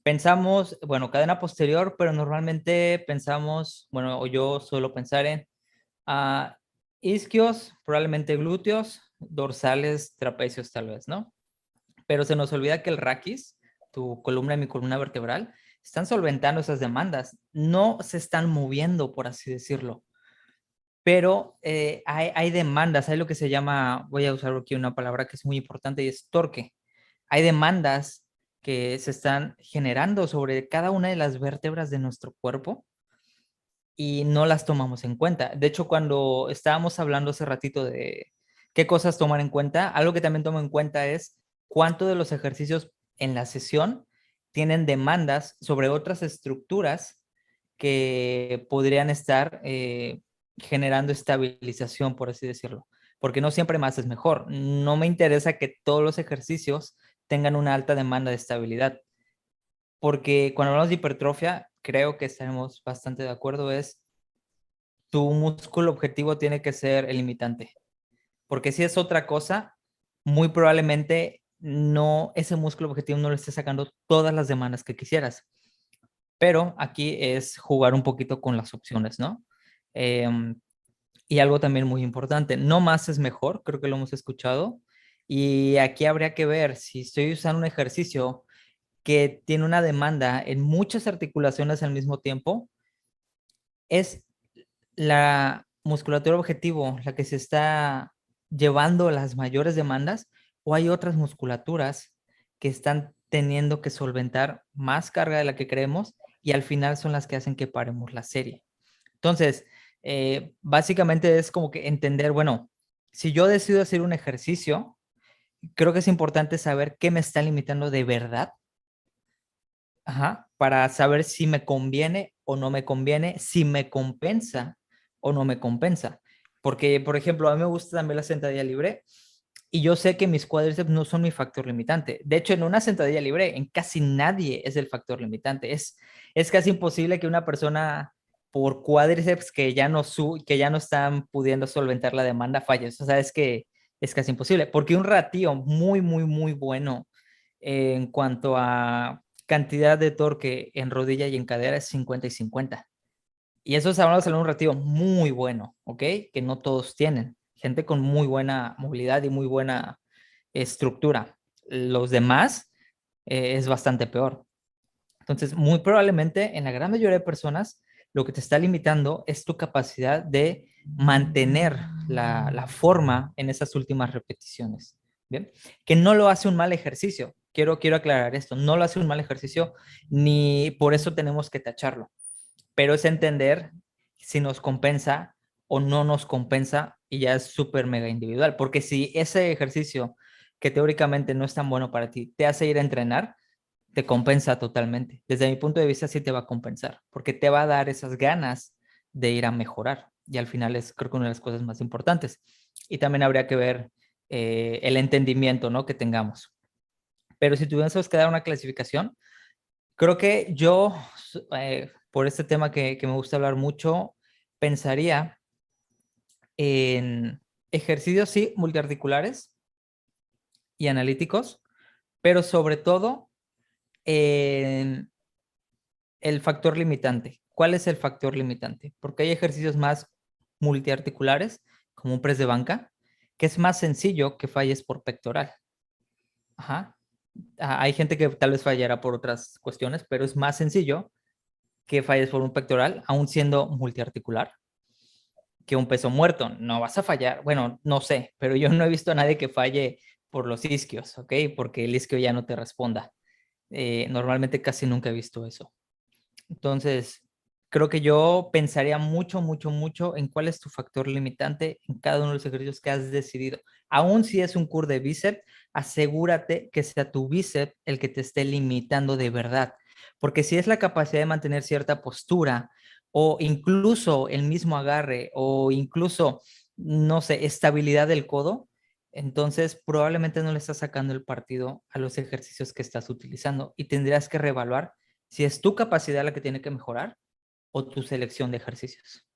Pensamos, bueno, cadena posterior, pero normalmente pensamos, bueno, o yo suelo pensar en isquios, probablemente glúteos, dorsales, trapecios tal vez, ¿no? Pero se nos olvida que el raquis, tu columna y mi columna vertebral, están solventando esas demandas. No se están moviendo, por así decirlo. Pero hay demandas, hay lo que se llama, voy a usar aquí una palabra que es muy importante y es torque. Hay demandas que se están generando sobre cada una de las vértebras de nuestro cuerpo y no las tomamos en cuenta. De hecho, cuando estábamos hablando hace ratito de qué cosas tomar en cuenta, algo que también tomo en cuenta es cuánto de los ejercicios en la sesión tienen demandas sobre otras estructuras que podrían estar generando estabilización, por así decirlo. Porque no siempre más es mejor. No me interesa que todos los ejercicios tengan una alta demanda de estabilidad. Porque cuando hablamos de hipertrofia, creo que estaremos bastante de acuerdo, es tu músculo objetivo tiene que ser el limitante. Porque si es otra cosa, muy probablemente no, ese músculo objetivo no le esté sacando todas las demandas que quisieras. Pero aquí es jugar un poquito con las opciones, ¿no? Y algo también muy importante, no más es mejor, creo que lo hemos escuchado. Y aquí habría que ver si estoy usando un ejercicio que tiene una demanda en muchas articulaciones al mismo tiempo, es la musculatura objetivo la que se está llevando las mayores demandas, o hay otras musculaturas que están teniendo que solventar más carga de la que creemos y al final son las que hacen que paremos la serie. Entonces, básicamente es como que entender, bueno, si yo decido hacer un ejercicio, creo que es importante saber qué me está limitando de verdad. Ajá, para saber si me conviene o no me conviene, si me compensa o no me compensa. Porque, por ejemplo, a mí me gusta también la sentadilla libre y yo sé que mis cuádriceps no son mi factor limitante. De hecho, en una sentadilla libre, en casi nadie es el factor limitante. Es casi imposible que una persona por cuádriceps que ya no están pudiendo solventar la demanda falle. O sea, es que es casi imposible. Porque un ratio muy, muy, muy bueno en cuanto a cantidad de torque en rodilla y en cadera es 50 y 50. Y eso hablamos de un ratio muy bueno, ¿ok? Que no todos tienen. Gente con muy buena movilidad y muy buena estructura. Los demás es bastante peor. Entonces, muy probablemente en la gran mayoría de personas, lo que te está limitando es tu capacidad de mantener la forma en esas últimas repeticiones. ¿Bien? Que no lo hace un mal ejercicio. Quiero aclarar esto. No lo hace un mal ejercicio, ni por eso tenemos que tacharlo. Pero es entender si nos compensa o no nos compensa y ya es súper mega individual. Porque si ese ejercicio que teóricamente no es tan bueno para ti te hace ir a entrenar, te compensa totalmente. Desde mi punto de vista sí te va a compensar, porque te va a dar esas ganas de ir a mejorar. Y al final es creo que una de las cosas más importantes. Y también habría que ver el entendimiento, ¿no?, que tengamos. Pero si tuviésemos que dar una clasificación, creo que yo, por este tema que me gusta hablar mucho, pensaría en ejercicios, sí, multiarticulares y analíticos, pero sobre todo en el factor limitante. ¿Cuál es el factor limitante? Porque hay ejercicios más multiarticulares, como un press de banca, que es más sencillo que falles por pectoral. Ajá. Hay gente que tal vez fallará por otras cuestiones, pero es más sencillo que falles por un pectoral, aún siendo multiarticular, que un peso muerto. No vas a fallar. Bueno, no sé, pero yo no he visto a nadie que falle por los isquios, ¿ok? Porque el isquio ya no te responda. Normalmente casi nunca he visto eso. Entonces, creo que yo pensaría mucho, mucho, mucho en cuál es tu factor limitante en cada uno de los ejercicios que has decidido. Aún si es un curl de bíceps, asegúrate que sea tu bíceps el que te esté limitando de verdad. Porque si es la capacidad de mantener cierta postura o incluso el mismo agarre o incluso, no sé, estabilidad del codo, entonces probablemente no le estás sacando el partido a los ejercicios que estás utilizando y tendrías que reevaluar si es tu capacidad la que tiene que mejorar o tu selección de ejercicios.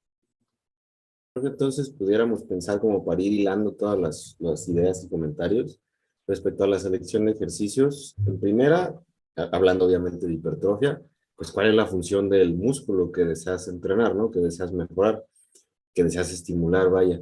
Creo que entonces pudiéramos pensar como para ir hilando todas las ideas y comentarios respecto a la selección de ejercicios. En primera, hablando obviamente de hipertrofia, pues cuál es la función del músculo que deseas entrenar, ¿no? Que deseas mejorar, que deseas estimular, vaya.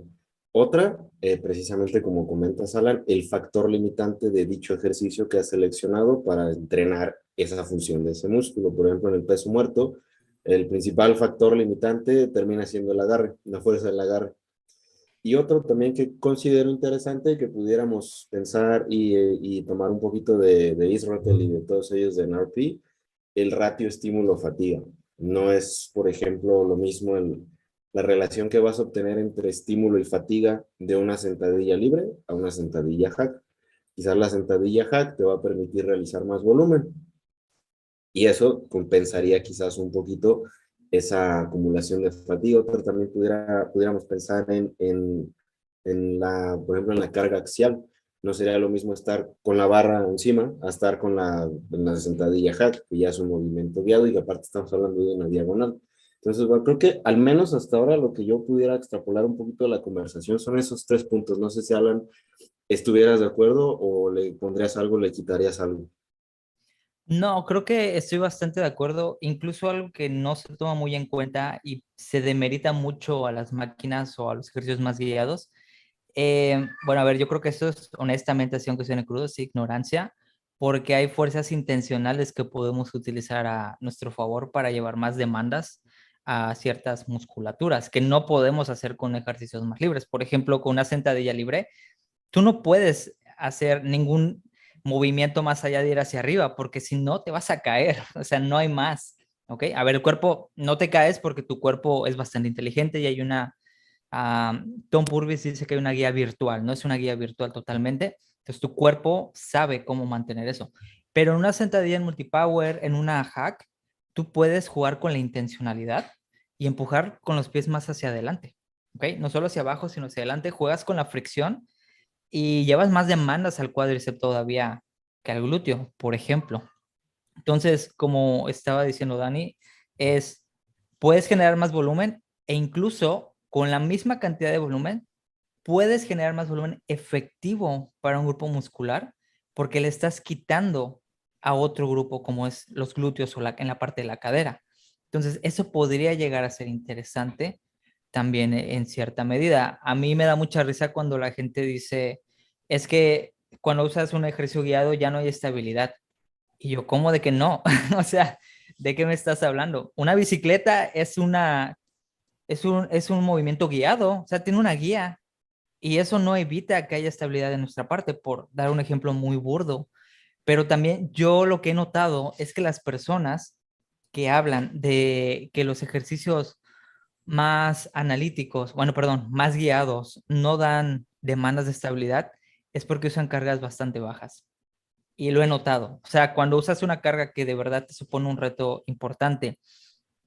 Otra, precisamente como comentas, Alan, el factor limitante de dicho ejercicio que has seleccionado para entrenar esa función de ese músculo. Por ejemplo, en el peso muerto, el principal factor limitante termina siendo el agarre, la fuerza del agarre. Y otro también que considero interesante que pudiéramos pensar y tomar un poquito de Israel y de todos ellos de NRP, el ratio estímulo-fatiga. No es, por ejemplo, lo mismo la relación que vas a obtener entre estímulo y fatiga de una sentadilla libre a una sentadilla hack. Quizás la sentadilla hack te va a permitir realizar más volumen y eso compensaría quizás un poquito esa acumulación de fatiga. Otra también pudiéramos pensar por ejemplo, en la carga axial. No sería lo mismo estar con la barra encima a estar en la sentadilla hack, que ya es un movimiento guiado y que aparte estamos hablando de una diagonal. Entonces, bueno, creo que al menos hasta ahora lo que yo pudiera extrapolar un poquito de la conversación son esos tres puntos. No sé si, Alan, estuvieras de acuerdo o le pondrías algo, le quitarías algo. No, creo que estoy bastante de acuerdo. Incluso algo que no se toma muy en cuenta y se demerita mucho a las máquinas o a los ejercicios más guiados. Bueno, a ver, yo creo que esto es honestamente, así aunque suene crudo, es ignorancia, porque hay fuerzas intencionales que podemos utilizar a nuestro favor para llevar más demandas a ciertas musculaturas que no podemos hacer con ejercicios más libres. Por ejemplo, con una sentadilla libre, tú no puedes hacer ningún movimiento más allá de ir hacia arriba, porque si no te vas a caer, o sea, no hay más, ¿ok? A ver, el cuerpo, no te caes porque tu cuerpo es bastante inteligente y hay una, Tom Purvis dice que hay una guía virtual, no es una guía virtual totalmente, entonces tu cuerpo sabe cómo mantener eso. Pero en una sentadilla en multipower, en una hack, tú puedes jugar con la intencionalidad y empujar con los pies más hacia adelante, ¿ok? No solo hacia abajo, sino hacia adelante, juegas con la fricción y llevas más demandas al cuádriceps todavía que al glúteo, por ejemplo. Entonces, como estaba diciendo Dani, es, puedes generar más volumen e incluso con la misma cantidad de volumen, puedes generar más volumen efectivo para un grupo muscular porque le estás quitando a otro grupo como es los glúteos o en la parte de la cadera. Entonces, eso podría llegar a ser interesante también en cierta medida. A mí me da mucha risa cuando la gente dice, es que cuando usas un ejercicio guiado ya no hay estabilidad. Y yo, ¿cómo de que no? O sea, ¿de qué me estás hablando? Una bicicleta es un movimiento guiado, o sea, tiene una guía y eso no evita que haya estabilidad de nuestra parte, por dar un ejemplo muy burdo. Pero también yo lo que he notado es que las personas que hablan de que los ejercicios más analíticos, bueno, perdón, más guiados, no dan demandas de estabilidad, es porque usan cargas bastante bajas. Y lo he notado. O sea, cuando usas una carga que de verdad te supone un reto importante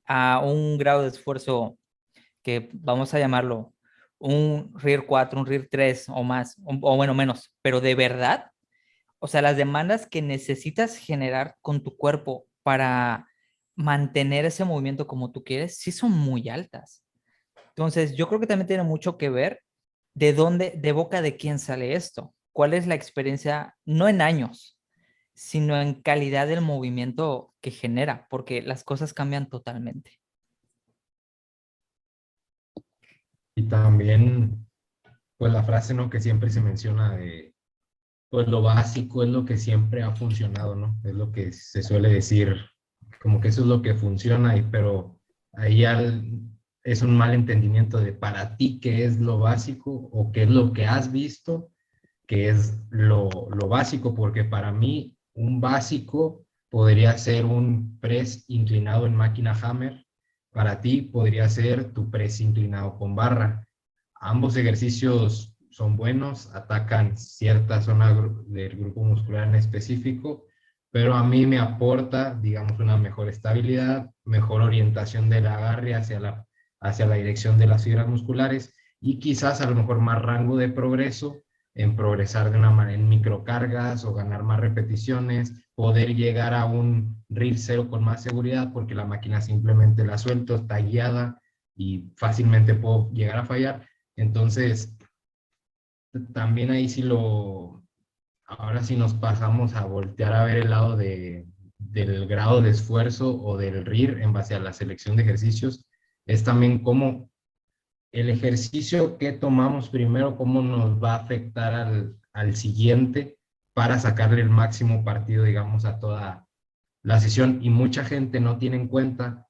a un grado de esfuerzo que vamos a llamarlo un RIR 4, un RIR 3 o más, o bueno, menos, pero de verdad, o sea, las demandas que necesitas generar con tu cuerpo para mantener ese movimiento como tú quieres, sí son muy altas. Entonces, yo creo que también tiene mucho que ver de dónde, de boca de quién sale esto. ¿Cuál es la experiencia, no en años, sino en calidad del movimiento que genera? Porque las cosas cambian totalmente. Y también, pues la frase, ¿no? Que siempre se menciona de, pues lo básico es lo que siempre ha funcionado, ¿no? Es lo que se suele decir, como que eso es lo que funciona, pero ahí ya es un mal entendimiento de para ti qué es lo básico o qué es lo que has visto que es lo básico, porque para mí un básico podría ser un press inclinado en máquina hammer, para ti podría ser tu press inclinado con barra. Ambos ejercicios son buenos, atacan cierta zona del grupo muscular en específico, pero a mí me aporta, digamos, una mejor estabilidad, mejor orientación del agarre hacia la dirección de las fibras musculares y quizás a lo mejor más rango de progreso en progresar de una manera en microcargas o ganar más repeticiones, poder llegar a un RIR 0 con más seguridad porque la máquina simplemente la suelto, está guiada y fácilmente puedo llegar a fallar. Entonces, también ahí sí ahora sí nos pasamos a voltear a ver el lado del grado de esfuerzo o del RIR en base a la selección de ejercicios, es también cómo el ejercicio que tomamos primero, cómo nos va a afectar al siguiente para sacarle el máximo partido, digamos, a toda la sesión. Y mucha gente no tiene en cuenta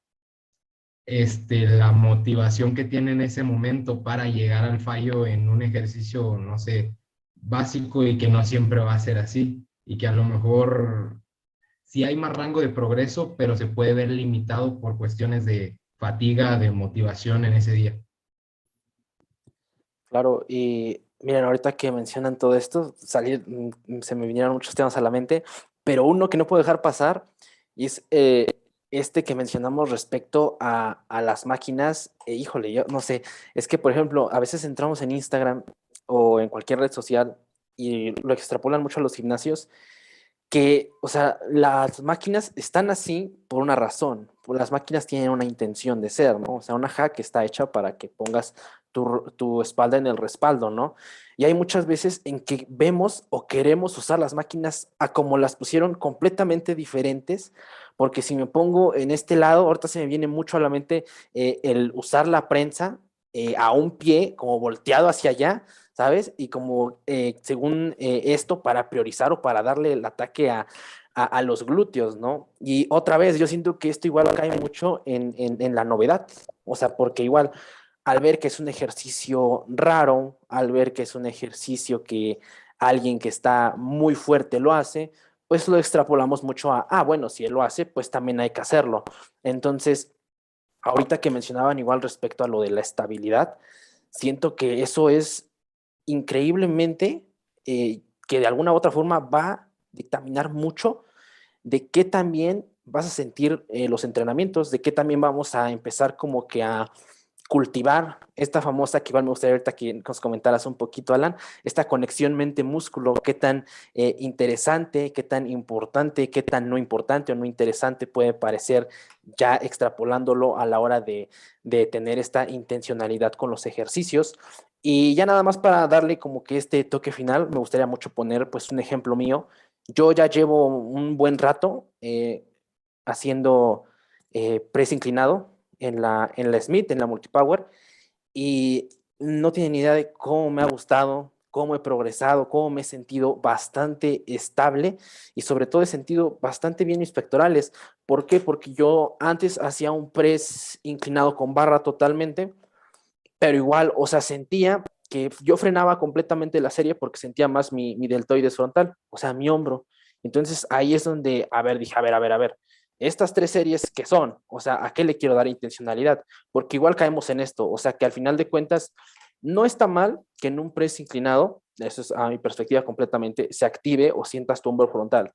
la motivación que tiene en ese momento para llegar al fallo en un ejercicio, no sé, básico y que no siempre va a ser así. Y que a lo mejor sí hay más rango de progreso, pero se puede ver limitado por cuestiones de fatiga, de motivación en ese día. Claro, y miren, ahorita que mencionan todo esto, se me vinieron muchos temas a la mente, pero uno que no puedo dejar pasar y es este que mencionamos respecto a las máquinas. Híjole, yo no sé, es que por ejemplo, a veces entramos en Instagram o en cualquier red social y lo extrapolan mucho a los gimnasios que, o sea, las máquinas están así por una razón, pues las máquinas tienen una intención de ser, ¿no? O sea, una hack está hecha para que pongas tu espalda en el respaldo, ¿no? Y hay muchas veces en que vemos o queremos usar las máquinas a como las pusieron completamente diferentes, porque si me pongo en este lado, ahorita se me viene mucho a la mente el usar la prensa a un pie, como volteado hacia allá, ¿sabes? Y como según esto, para priorizar o para darle el ataque a los glúteos, ¿no? Y otra vez, yo siento que esto igual cae mucho en la novedad, o sea, porque igual al ver que es un ejercicio raro, al ver que es un ejercicio que alguien que está muy fuerte lo hace, pues lo extrapolamos mucho bueno, si él lo hace, pues también hay que hacerlo. Entonces, ahorita que mencionaban igual respecto a lo de la estabilidad, siento que eso es increíblemente que de alguna u otra forma va a dictaminar mucho de qué también vas a sentir los entrenamientos, de qué también vamos a empezar como que a cultivar esta famosa, que igual me gustaría ahorita que nos comentaras un poquito, Alan, esta conexión mente-músculo, qué tan interesante, qué tan importante, qué tan no importante o no interesante puede parecer ya extrapolándolo a la hora de tener esta intencionalidad con los ejercicios. Y ya nada más para darle como que este toque final, me gustaría mucho poner pues un ejemplo mío. Yo ya llevo un buen rato haciendo press inclinado en la Smith, en la Multipower, y no tienen ni idea de cómo me ha gustado, cómo he progresado, cómo me he sentido bastante estable y sobre todo he sentido bastante bien mis pectorales. ¿Por qué? Porque yo antes hacía un press inclinado con barra totalmente, pero igual, o sea, sentía que yo frenaba completamente la serie porque sentía más mi deltoides frontal, o sea, mi hombro. Entonces ahí es donde, a ver, dije, a ver, estas tres series que son, o sea, ¿a qué le quiero dar intencionalidad? Porque igual caemos en esto, o sea, que al final de cuentas no está mal que en un press inclinado, eso es a mi perspectiva completamente, se active o sientas tu hombro frontal,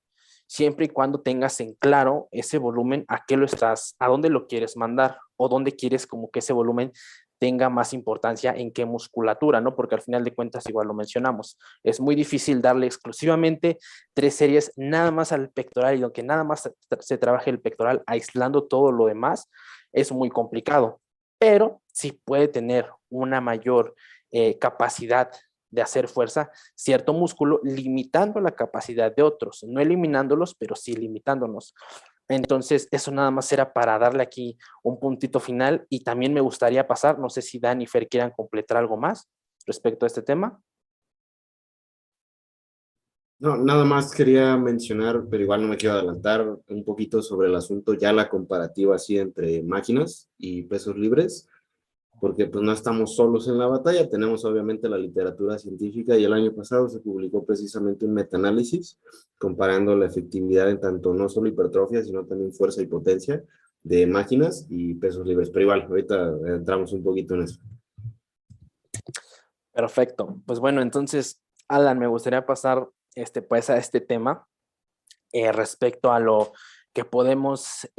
siempre y cuando tengas en claro ese volumen, a qué lo estás, a dónde lo quieres mandar o dónde quieres como que ese volumen tenga más importancia en qué musculatura, ¿no? Porque al final de cuentas, igual lo mencionamos, es muy difícil darle exclusivamente tres series nada más al pectoral y aunque nada más se trabaje el pectoral aislando todo lo demás, es muy complicado, pero sí puede tener una mayor capacidad de hacer fuerza cierto músculo, limitando la capacidad de otros, no eliminándolos, pero sí limitándonos. Entonces, eso nada más era para darle aquí un puntito final y también me gustaría pasar, no sé si Dan y Fer quieran completar algo más respecto a este tema. No, nada más quería mencionar, pero igual no me quiero adelantar un poquito sobre el asunto, ya la comparativa así entre máquinas y pesos libres, porque pues no estamos solos en la batalla, tenemos obviamente la literatura científica y el año pasado se publicó precisamente un metaanálisis comparando la efectividad en tanto no solo hipertrofia, sino también fuerza y potencia de máquinas y pesos libres, pero igual, ahorita entramos un poquito en eso. Perfecto. Pues bueno, entonces, Alan, me gustaría pasar pues, a este tema respecto a lo que podemos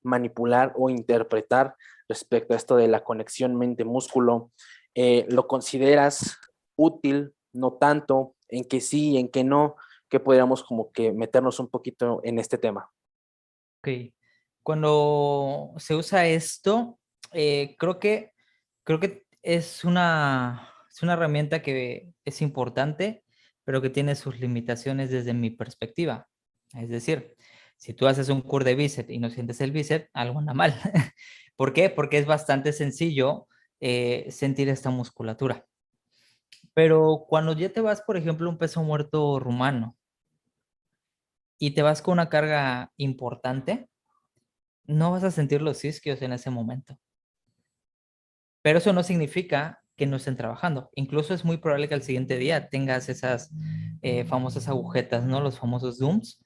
manipular o interpretar respecto a esto de la conexión mente-músculo. ¿Lo consideras útil? ¿No tanto? ¿En que sí? ¿En que no? Que podríamos como que meternos un poquito en este tema. Ok. Cuando se usa esto, creo que es una herramienta que es importante, pero que tiene sus limitaciones desde mi perspectiva. Es decir, si tú haces un curl de bíceps y no sientes el bíceps, algo anda mal. ¿Por qué? Porque es bastante sencillo sentir esta musculatura. Pero cuando ya te vas, por ejemplo, a un peso muerto rumano y te vas con una carga importante, no vas a sentir los isquios en ese momento. Pero eso no significa que no estén trabajando. Incluso es muy probable que al siguiente día tengas esas famosas agujetas, ¿no? Los famosos DUMS.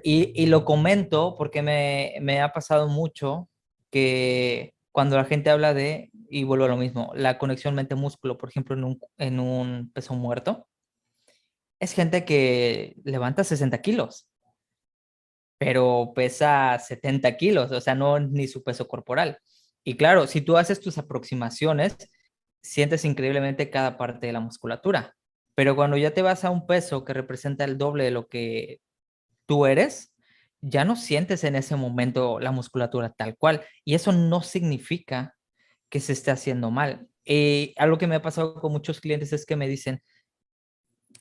Y lo comento porque me ha pasado mucho que cuando la gente habla de, y vuelvo a lo mismo, la conexión mente-músculo, por ejemplo, en un peso muerto, es gente que levanta 60 kilos, pero pesa 70 kilos, o sea, no ni su peso corporal. Y claro, si tú haces tus aproximaciones, sientes increíblemente cada parte de la musculatura. Pero cuando ya te vas a un peso que representa el doble de lo que tú eres, ya no sientes en ese momento la musculatura tal cual. Y eso no significa que se esté haciendo mal. Algo que me ha pasado con muchos clientes es que me dicen,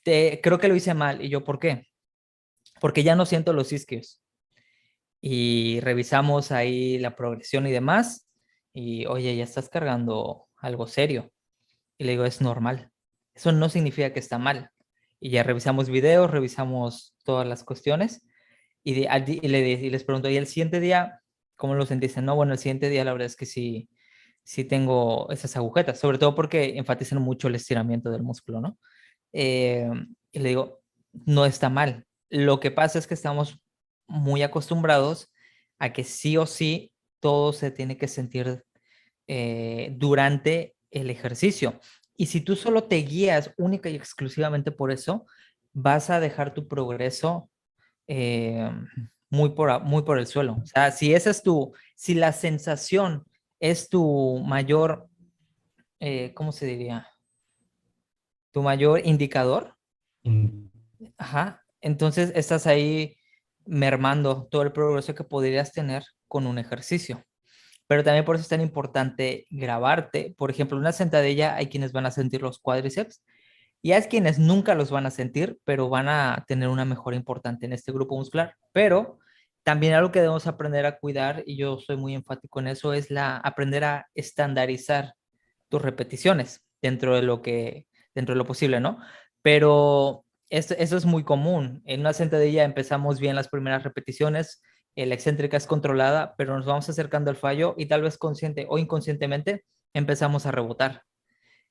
creo que lo hice mal. Y yo, ¿por qué? Porque ya no siento los isquios. Y revisamos ahí la progresión y demás. Y, oye, ya estás cargando algo serio. Y le digo, es normal. Eso no significa que está mal. Y ya revisamos videos, revisamos todas las cuestiones. Y les pregunto, ¿y el siguiente día cómo lo sentiste? No, bueno, el siguiente día la verdad es que sí, sí tengo esas agujetas, sobre todo porque enfatizan mucho el estiramiento del músculo, ¿no? Eh, y le digo, no está mal. Lo que pasa es que estamos muy acostumbrados a que sí o sí todo se tiene que sentir durante el ejercicio. Y si tú solo te guías única y exclusivamente por eso, vas a dejar tu progreso eh, muy por el suelo. O sea, si esa es si la sensación es tu mayor, ¿cómo se diría? Tu mayor indicador, Mm. ajá, entonces estás ahí mermando todo el progreso que podrías tener con un ejercicio. Pero también por eso es tan importante grabarte. Por ejemplo, una sentadilla, hay quienes van a sentir los cuádriceps y hay quienes nunca los van a sentir, pero van a tener una mejora importante en este grupo muscular. Pero también algo que debemos aprender a cuidar, y yo soy muy enfático en eso, es aprender a estandarizar tus repeticiones dentro de lo posible, ¿no? Pero eso es muy común. En una sentadilla empezamos bien las primeras repeticiones, la excéntrica es controlada, pero nos vamos acercando al fallo y tal vez consciente o inconscientemente empezamos a rebotar.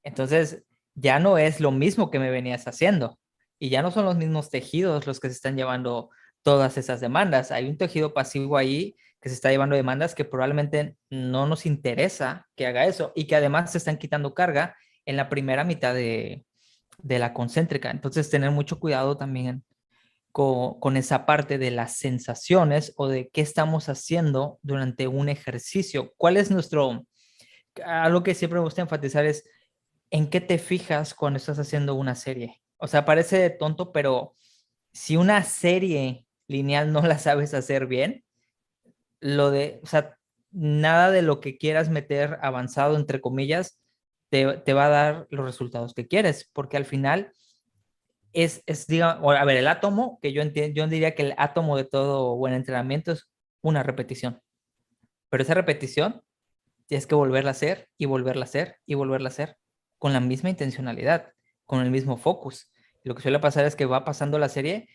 Entonces, ya no es lo mismo que me venías haciendo y ya no son los mismos tejidos los que se están llevando todas esas demandas. Hay un tejido pasivo ahí que se está llevando demandas que probablemente no nos interesa que haga eso y que además se están quitando carga en la primera mitad de la concéntrica. Entonces, tener mucho cuidado también con esa parte de las sensaciones o de qué estamos haciendo durante un ejercicio. ¿Cuál es algo que siempre me gusta enfatizar es en qué te fijas cuando estás haciendo una serie? O sea, parece tonto, pero si una serie lineal no la sabes hacer bien, o sea, nada de lo que quieras meter avanzado, entre comillas, te va a dar los resultados que quieres, porque al final a ver, el átomo, que yo diría que el átomo de todo buen entrenamiento es una repetición, pero esa repetición tienes que volverla a hacer y volverla a hacer y volverla a hacer con la misma intencionalidad, con el mismo focus. Lo que suele pasar es que va pasando la serie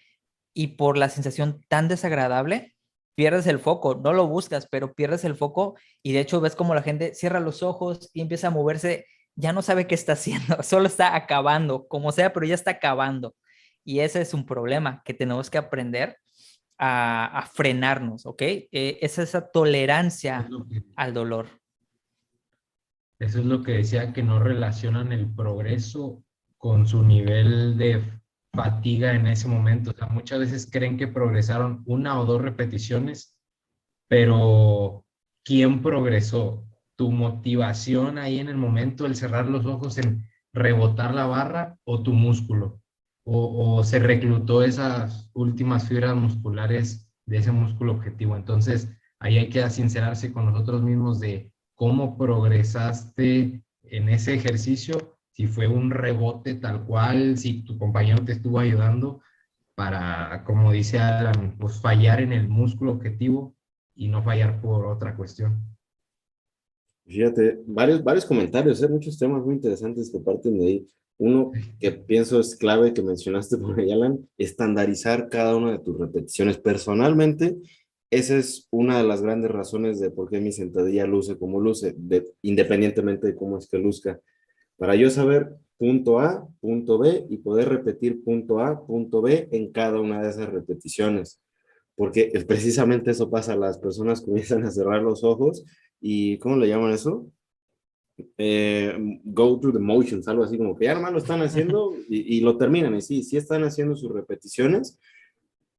y por la sensación tan desagradable, pierdes el foco, no lo buscas, pero pierdes el foco y de hecho ves como la gente cierra los ojos y empieza a moverse, ya no sabe qué está haciendo, solo está acabando, como sea, pero ya está acabando. Y ese es un problema que tenemos que aprender a frenarnos, ¿ok? Es esa Es tolerancia lo que, al dolor. eso es lo que decía, que no relacionan el progreso con su nivel de fatiga en ese momento. O sea, muchas veces creen que progresaron una o dos repeticiones, pero ¿quién progresó? ¿Tu motivación ahí en el momento, el cerrar los ojos, en rebotar la barra, o tu músculo? O se reclutó esas últimas fibras musculares de ese músculo objetivo. Entonces, ahí hay que sincerarse con nosotros mismos de cómo progresaste en ese ejercicio, si fue un rebote tal cual, si tu compañero te estuvo ayudando para, como dice Alan, pues fallar en el músculo objetivo y no fallar por otra cuestión. Fíjate, varios comentarios, muchos temas muy interesantes que parten de ahí. Uno que pienso es clave que mencionaste por ahí, Alan, estandarizar cada una de tus repeticiones. Personalmente, esa es una de las grandes razones de por qué mi sentadilla luce como luce, independientemente de cómo es que luzca. Para yo saber punto A, punto B y poder repetir punto A, punto B en cada una de esas repeticiones. Porque precisamente eso pasa, las personas comienzan a cerrar los ojos y, ¿cómo le llaman eso? Go through the motions, algo así como que ya nomás lo están haciendo y lo terminan. Y sí, sí están haciendo sus repeticiones,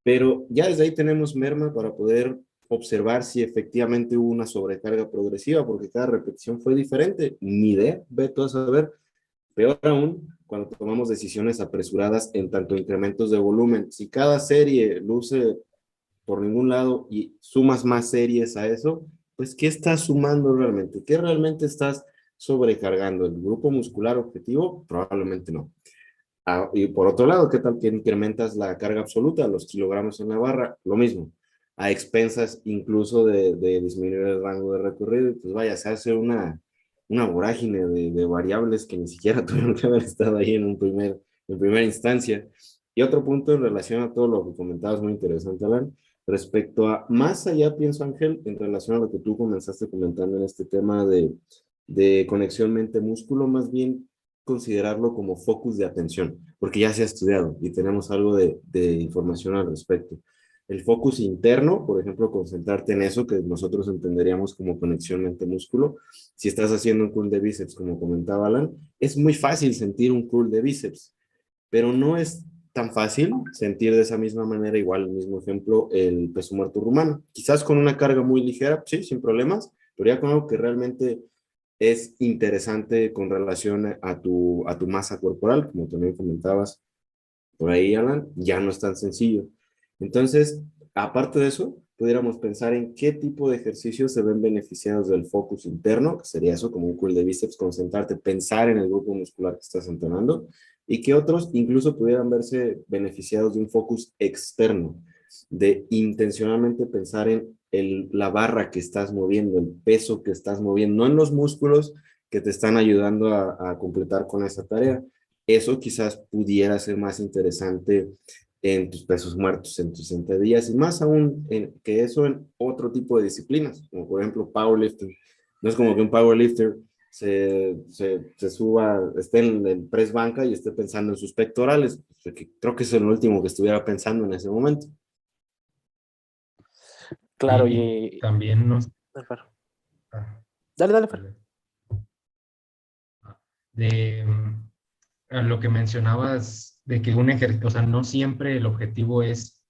pero ya desde ahí tenemos merma para poder observar si efectivamente hubo una sobrecarga progresiva, porque cada repetición fue diferente. Ni idea, ve todo a saber. Peor aún, cuando tomamos decisiones apresuradas en tanto incrementos de volumen. Si cada serie luce por ningún lado y sumas más series a eso, pues ¿qué estás sumando realmente? ¿Qué realmente estás sobrecargando? ¿El grupo muscular objetivo? Probablemente no. Y por otro lado, ¿qué tal que incrementas la carga absoluta, los kilogramos en la barra? Lo mismo, a expensas incluso de disminuir el rango de recorrido, y pues vaya, se hace una vorágine de variables que ni siquiera tuvieron que haber estado ahí en primera instancia. Y otro punto en relación a todo lo que comentabas, muy interesante, Alan, respecto a, más allá, pienso, Ángel, en relación a lo que tú comenzaste comentando en este tema de conexión mente-músculo, más bien considerarlo como focus de atención, porque ya se ha estudiado y tenemos algo de información al respecto. El focus interno, por ejemplo, concentrarte en eso que nosotros entenderíamos como conexión mente-músculo. Si estás haciendo un curl de bíceps, como comentaba Alan, es muy fácil sentir un curl de bíceps, pero no es tan fácil sentir de esa misma manera, igual el mismo ejemplo, el peso muerto rumano. Quizás con una carga muy ligera, sí, sin problemas, pero ya con algo que realmente es interesante con relación a tu masa corporal, como también comentabas por ahí, Alan, ya no es tan sencillo. Entonces, aparte de eso, pudiéramos pensar en qué tipo de ejercicios se ven beneficiados del focus interno, que sería eso, como un curl de bíceps, concentrarte, pensar en el grupo muscular que estás entrenando, y que otros incluso pudieran verse beneficiados de un focus externo, de intencionalmente pensar en la barra que estás moviendo, el peso que estás moviendo, no en los músculos que te están ayudando a completar con esa tarea. Eso quizás pudiera ser más interesante en tus pesos muertos, en tus sentadillas, y más aún que eso en otro tipo de disciplinas, como por ejemplo powerlifting. No es como que un powerlifter se suba, esté en el press banca y esté pensando en sus pectorales, porque creo que eso es lo último que estuviera pensando en ese momento. Claro, Y también nos... ah, Dale, dale, Fer. dale. De a lo que mencionabas de que un ejercicio, o sea, no siempre el objetivo es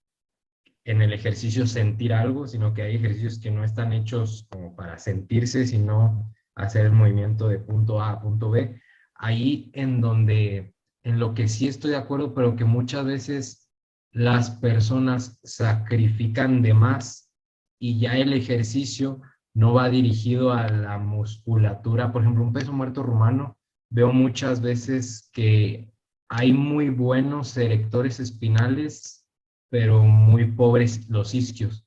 en el ejercicio sentir algo, sino que hay ejercicios que no están hechos como para sentirse, sino hacer el movimiento de punto A a punto B. Ahí en donde, en lo que sí estoy de acuerdo, pero que muchas veces las personas sacrifican de más y ya el ejercicio no va dirigido a la musculatura. Por ejemplo, un peso muerto rumano, veo muchas veces que hay muy buenos erectores espinales pero muy pobres los isquios.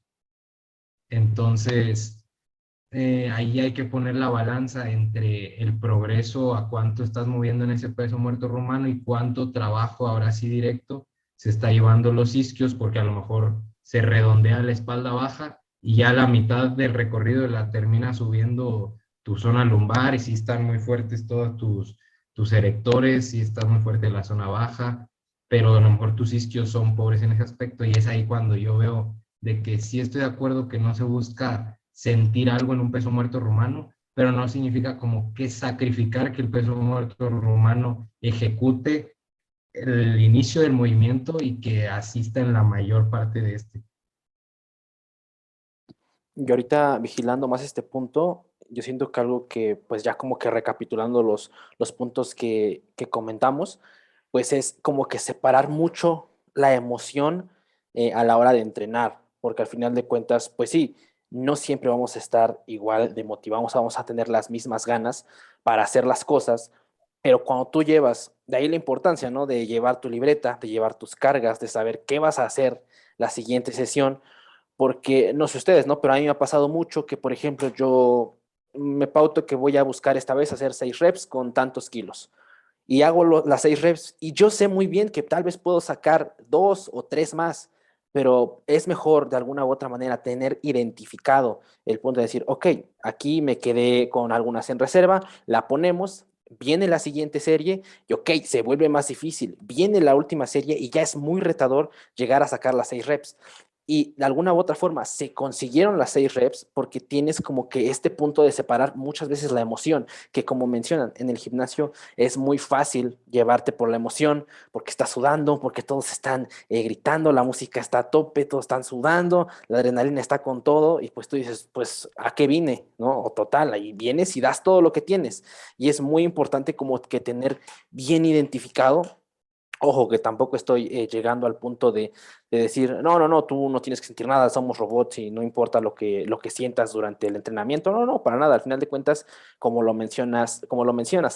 Entonces, ahí hay que poner la balanza entre el progreso a cuánto estás moviendo en ese peso muerto romano y cuánto trabajo ahora sí directo se está llevando los isquios, porque a lo mejor se redondea la espalda baja y ya la mitad del recorrido la termina subiendo tu zona lumbar y si están muy fuertes todos tus erectores, si está muy fuerte la zona baja, pero a lo mejor tus isquios son pobres en ese aspecto y es ahí cuando yo veo de que sí estoy de acuerdo que no se busca sentir algo en un peso muerto rumano, pero no significa como que sacrificar que el peso muerto rumano ejecute el inicio del movimiento y que asista en la mayor parte de este. Y ahorita vigilando más este punto, yo siento que algo que, pues ya como que recapitulando los puntos que comentamos, pues es como que separar mucho la emoción a la hora de entrenar, porque al final de cuentas, pues sí, no siempre vamos a estar igual de motivados, vamos a tener las mismas ganas para hacer las cosas, pero cuando tú llevas, de ahí la importancia, ¿no? De llevar tu libreta, de llevar tus cargas, de saber qué vas a hacer la siguiente sesión, porque no sé ustedes, ¿no? Pero a mí me ha pasado mucho que, por ejemplo, yo me pauto que voy a buscar esta vez hacer 6 reps con tantos kilos y hago las 6 reps y yo sé muy bien que tal vez puedo sacar 2 o 3 más, pero es mejor de alguna u otra manera tener identificado el punto de decir, ok, aquí me quedé con algunas en reserva, la ponemos, viene la siguiente serie y ok, se vuelve más difícil, viene la última serie y ya es muy retador llegar a sacar las 6 reps. Y de alguna u otra forma se consiguieron las 6 reps porque tienes como que este punto de separar muchas veces la emoción, que como mencionan en el gimnasio es muy fácil llevarte por la emoción, porque estás sudando, porque todos están gritando, la música está a tope, todos están sudando, la adrenalina está con todo y pues tú dices, pues ¿a qué vine? ¿No? O total, ahí vienes y das todo lo que tienes. Y es muy importante como que tener bien identificado Ojo, que tampoco estoy llegando al punto de decir, no, no, no, tú no tienes que sentir nada, somos robots y no importa lo que sientas durante el entrenamiento. No, no, para nada. Al final de cuentas, como lo mencionas,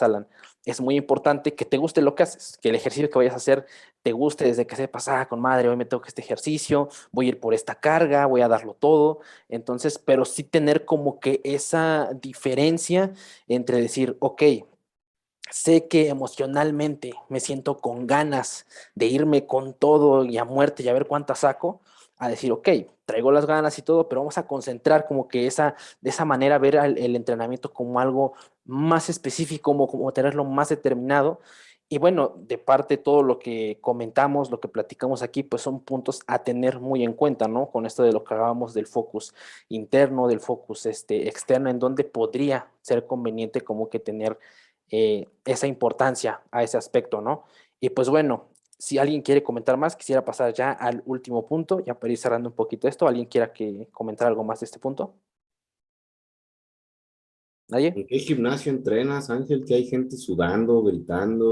Alan, es muy importante que te guste lo que haces, que el ejercicio que vayas a hacer te guste desde que sepas, con madre, hoy me toca este ejercicio, voy a ir por esta carga, voy a darlo todo. Entonces, pero sí tener como que esa diferencia entre decir, ok, sé que emocionalmente me siento con ganas de irme con todo y a muerte y a ver cuánta saco, a decir, ok, traigo las ganas y todo, pero vamos a concentrar como que de esa manera ver el entrenamiento como algo más específico, como tenerlo más determinado. Y bueno, de parte de todo lo que comentamos, lo que platicamos aquí, pues son puntos a tener muy en cuenta, ¿no? Con esto de lo que hablábamos del focus interno, del focus externo, en donde podría ser conveniente como que tener esa importancia a ese aspecto, ¿no? Y pues bueno, si alguien quiere comentar más, quisiera pasar ya al último punto, ya para ir cerrando un poquito esto. ¿Alguien quiera que comentar algo más de este punto? ¿Nadie? ¿En qué gimnasio entrenas, Ángel? Que hay gente sudando, gritando.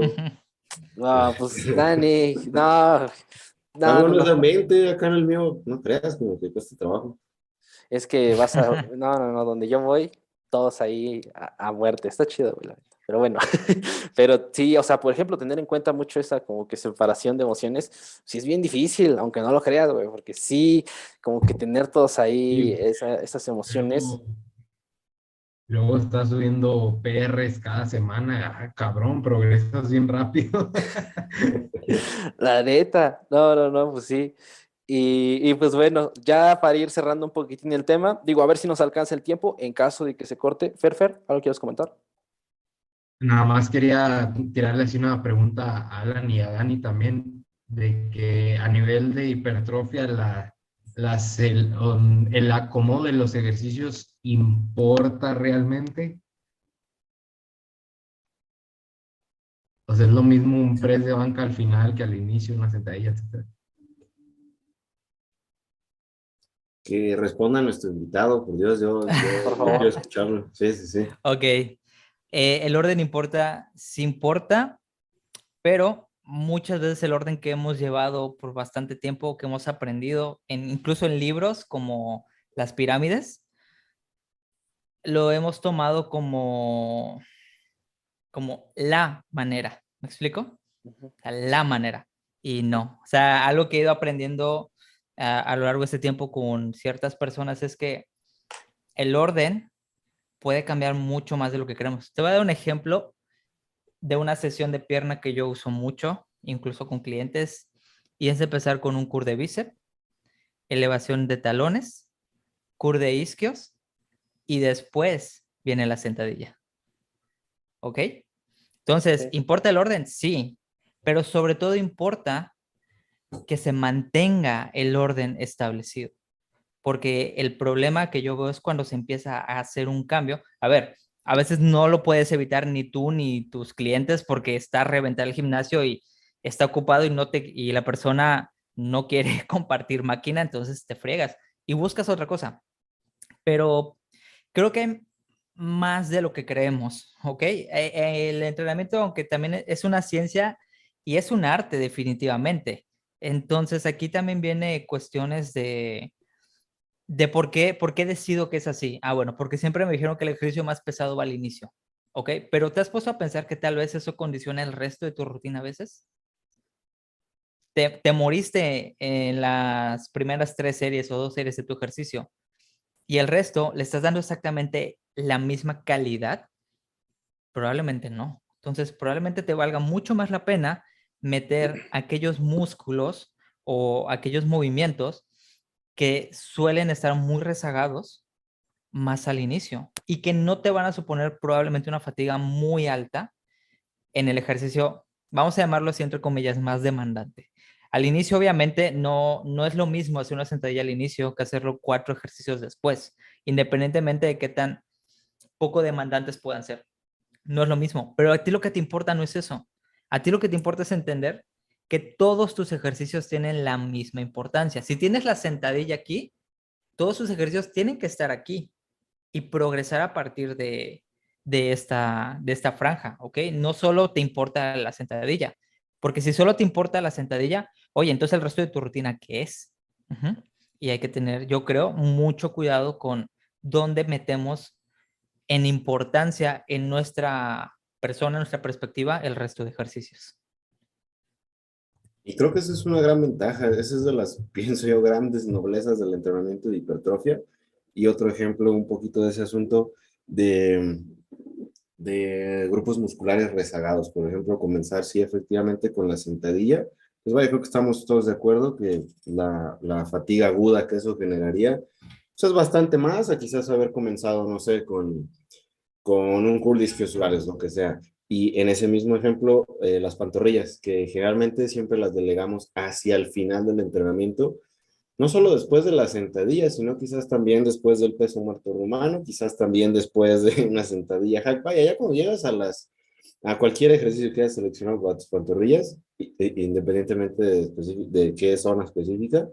No, pues Dani, no, Está no, no, bueno no. ese ambiente, acá en el mío, no creas, como que cuesta trabajo. Es que no, no, no, donde yo voy, todos ahí a muerte. Está chido, güey, la neta. Pero bueno, pero sí, o sea, por ejemplo, tener en cuenta mucho esa como que separación de emociones, sí es bien difícil, aunque no lo creas, güey, porque sí, como que tener todos ahí Y esas emociones. luego, luego estás subiendo PRs cada semana. Ah, cabrón, progresas bien rápido. La neta, no, no, no, pues sí. Y pues bueno, ya para ir cerrando un poquitín el tema, digo, a ver si nos alcanza el tiempo en caso de que se corte. Fer, ¿algo quieres comentar? Nada más quería tirarle así una pregunta a Alan y a Dani también, de que a nivel de hipertrofia, el acomodo de los ejercicios importa realmente. O sea, es lo mismo un press de banca al final que al inicio, una sentadilla, etcétera. Que responda nuestro invitado, por Dios, Por yo quiero favor. escucharlo. Sí, sí, sí. Ok, el orden importa, sí importa, pero muchas veces el orden que hemos llevado por bastante tiempo, que hemos aprendido, incluso en libros como las pirámides, lo hemos tomado como la manera. ¿Me explico? Ujú. A la manera. Y no. O sea, algo que he ido aprendiendo a lo largo de este tiempo con ciertas personas es que el orden puede cambiar mucho más de lo que queremos. Te voy a dar un ejemplo de una sesión de pierna que yo uso mucho, incluso con clientes, y es empezar con un curl de bíceps, elevación de talones, curl de isquios, y después viene la sentadilla. ¿Ok? Entonces, Sí. ¿importa el orden? Sí, pero sobre todo importa que se mantenga el orden establecido. Porque el problema que yo veo es cuando se empieza a hacer un cambio. A ver, a veces no lo puedes evitar ni tú ni tus clientes porque está a reventar el gimnasio y está ocupado y la persona no quiere compartir máquina, entonces te friegas y buscas otra cosa. Pero creo que hay más de lo que creemos, ¿ok? El entrenamiento, aunque también es una ciencia y es un arte definitivamente. Entonces aquí también viene cuestiones de por qué decido que es así. Ah, bueno, porque siempre me dijeron que el ejercicio más pesado va al inicio, ¿ok? Pero ¿te has puesto a pensar que tal vez eso condiciona el resto de tu rutina a veces? Te moriste en las primeras 3 series o 2 series de tu ejercicio y el resto le estás dando exactamente la misma calidad, probablemente no. Entonces, probablemente te valga mucho más la pena meter aquellos músculos o aquellos movimientos que suelen estar muy rezagados más al inicio y que no te van a suponer probablemente una fatiga muy alta en el ejercicio, vamos a llamarlo así entre comillas, más demandante. Al inicio, obviamente, no es lo mismo hacer una sentadilla al inicio que hacerlo 4 ejercicios después, independientemente de qué tan poco demandantes puedan ser. No es lo mismo, pero a ti lo que te importa no es eso. A ti lo que te importa es entender que todos tus ejercicios tienen la misma importancia. Si tienes la sentadilla aquí, todos tus ejercicios tienen que estar aquí y progresar a partir de esta franja, ¿ok? No solo te importa la sentadilla, Porque si solo te importa la sentadilla, oye, entonces el resto de tu rutina, ¿qué es? Ujú. Y hay que tener, yo creo, mucho cuidado con dónde metemos en importancia en nuestra persona, en nuestra perspectiva, el resto de ejercicios. Y creo que esa es una gran ventaja, esa es de las, pienso yo, grandes noblezas del entrenamiento de hipertrofia. Y otro ejemplo un poquito de ese asunto de, de grupos musculares rezagados, por ejemplo, comenzar sí efectivamente con la sentadilla. Pues vaya, creo que estamos todos de acuerdo que la fatiga aguda que eso generaría, pues es bastante más a quizás haber comenzado, no sé, con un curl de isquiosurales, lo que sea. Y en ese mismo ejemplo, las pantorrillas, que generalmente siempre las delegamos hacia el final del entrenamiento, no solo después de la sentadilla, sino quizás también después del peso muerto rumano, quizás también después de una sentadilla hack. Vaya, ya cuando llegas a cualquier ejercicio que hayas seleccionado para tus pantorrillas, independientemente de qué zona específica,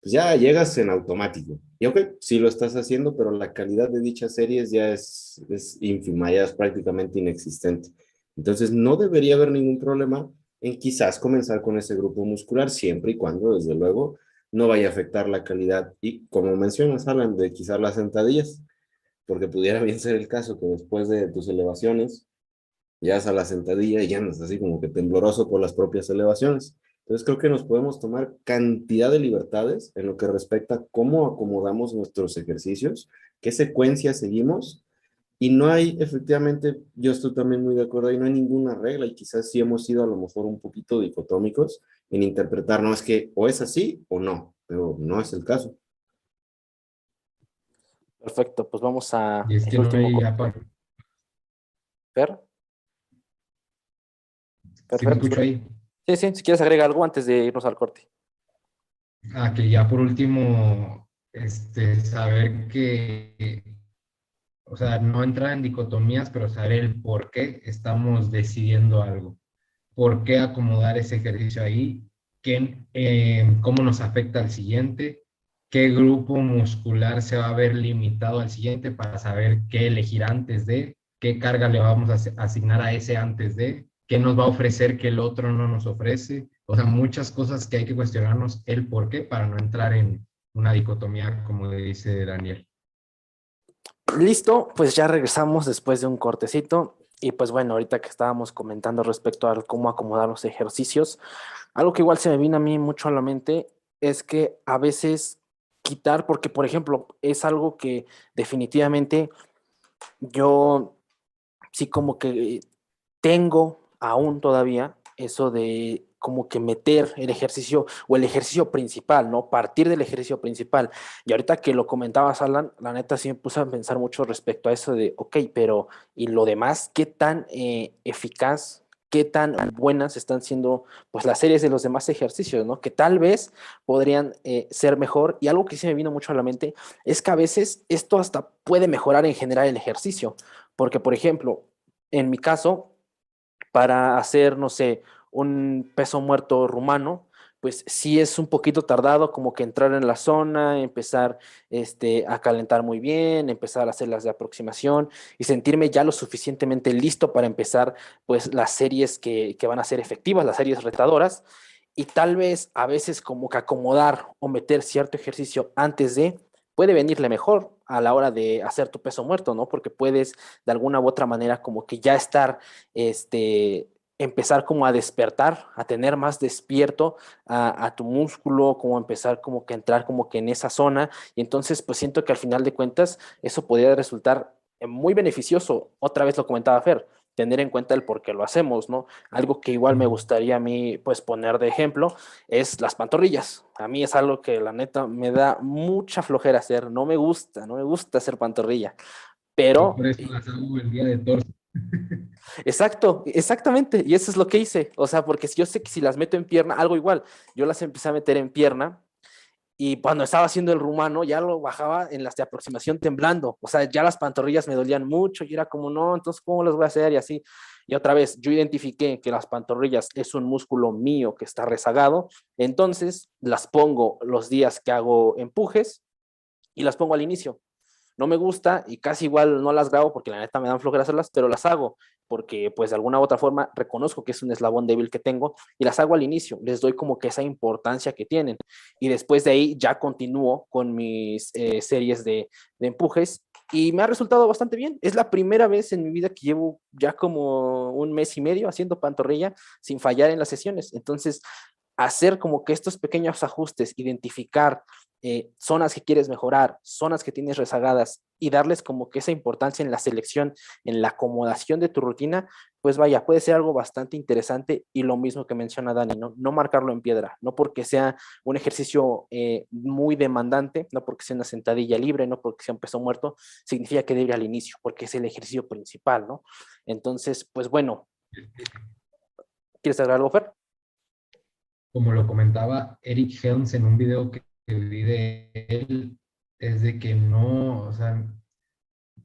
pues ya llegas en automático. Y ok, sí lo estás haciendo, pero la calidad de dichas series ya es ínfima, ya es prácticamente inexistente. Entonces no debería haber ningún problema en quizás comenzar con ese grupo muscular, siempre y cuando, desde luego, no vaya a afectar la calidad. Y como mencionas, Alan, de quizás las sentadillas, porque pudiera bien ser el caso que después de tus elevaciones, llegas a la sentadilla y ya andas así como que tembloroso por las propias elevaciones. Entonces creo que nos podemos tomar cantidad de libertades en lo que respecta a cómo acomodamos nuestros ejercicios, qué secuencia seguimos, y no hay, efectivamente, yo estoy también muy de acuerdo, y no hay ninguna regla, y quizás sí hemos sido a lo mejor un poquito dicotómicos en interpretar, no es que o es así o no, pero no es el caso. Perfecto, pues vamos a Y es el que no último hay, corte. Fer, si me Fer, ¿me escucho escuchas? ahí. Sí, sí, si quieres agregar algo antes de irnos al corte. Que ya por último, saber que, o sea, no entrar en dicotomías, pero saber el por qué estamos decidiendo algo. Por qué acomodar ese ejercicio ahí, cómo nos afecta al siguiente, qué grupo muscular se va a ver limitado al siguiente para saber qué elegir antes de, qué carga le vamos a asignar a ese antes de, qué nos va a ofrecer que el otro no nos ofrece. O sea, muchas cosas que hay que cuestionarnos el por qué para no entrar en una dicotomía, como dice Daniel. Listo, pues ya regresamos después de un cortecito. Y pues bueno, ahorita que estábamos comentando respecto a cómo acomodar los ejercicios, algo que igual se me vino a mí mucho a la mente es que a veces quitar, porque por ejemplo, es algo que definitivamente yo sí como que tengo aún todavía eso de como que meter el ejercicio o el ejercicio principal, ¿no? Partir del ejercicio principal. Y ahorita que lo comentabas, Alan, la neta sí me puse a pensar mucho respecto a eso de, ok, pero ¿y lo demás? ¿Qué tan eficaz, qué tan buenas están siendo pues las series de los demás ejercicios, ¿no? Que tal vez podrían ser mejor. Y algo que sí me vino mucho a la mente es que a veces esto hasta puede mejorar en general el ejercicio. Porque, por ejemplo, en mi caso, para hacer, no sé, un peso muerto rumano, pues sí es un poquito tardado como que entrar en la zona, empezar a calentar muy bien, empezar a hacer las de aproximación y sentirme ya lo suficientemente listo para empezar pues las series que van a ser efectivas, las series retadoras. Y tal vez a veces como que acomodar o meter cierto ejercicio antes de puede venirle mejor a la hora de hacer tu peso muerto, ¿no? Porque puedes de alguna u otra manera como que ya estar, empezar como a despertar, a tener más despierto a tu músculo, como empezar como que entrar como que en esa zona. Y entonces pues siento que al final de cuentas eso podría resultar muy beneficioso. Otra vez lo comentaba Fer, tener en cuenta el por qué lo hacemos, ¿no? Algo que igual me gustaría a mí pues poner de ejemplo es las pantorrillas. A mí es algo que la neta me da mucha flojera hacer, no me gusta hacer pantorrilla, Yo pero por eso las hago el día de torso. exacto, exactamente, y eso es lo que hice, o sea, porque yo sé que si las meto en pierna, algo igual, yo las empecé a meter en pierna y cuando estaba haciendo el rumano ya lo bajaba en las de aproximación temblando, o sea, ya las pantorrillas me dolían mucho y era como, no, entonces, ¿cómo las voy a hacer? Y así, y otra vez, yo identifiqué que las pantorrillas es un músculo mío que está rezagado, entonces las pongo los días que hago empujes y las pongo al inicio. no me gusta y casi igual no las grabo porque la neta me dan flojera hacerlas, pero las hago porque pues de alguna u otra forma reconozco que es un eslabón débil que tengo y las hago al inicio, les doy como que esa importancia que tienen y después de ahí ya continúo con mis series de empujes y me ha resultado bastante bien. Es la primera vez en mi vida que llevo ya como un mes y medio haciendo pantorrilla sin fallar en las sesiones. Entonces, hacer como que estos pequeños ajustes, identificar zonas que quieres mejorar, zonas que tienes rezagadas y darles como que esa importancia en la selección, en la acomodación de tu rutina, pues vaya, puede ser algo bastante interesante y lo mismo que menciona Dani, no marcarlo en piedra, no porque sea un ejercicio muy demandante, no porque sea una sentadilla libre, no porque sea un peso muerto, significa que debe ir al inicio, porque es el ejercicio principal, ¿no? Entonces, pues bueno, ¿quieres agregar algo, Fer? Como lo comentaba Eric Helms en un video que vi de él, es de que no, o sea,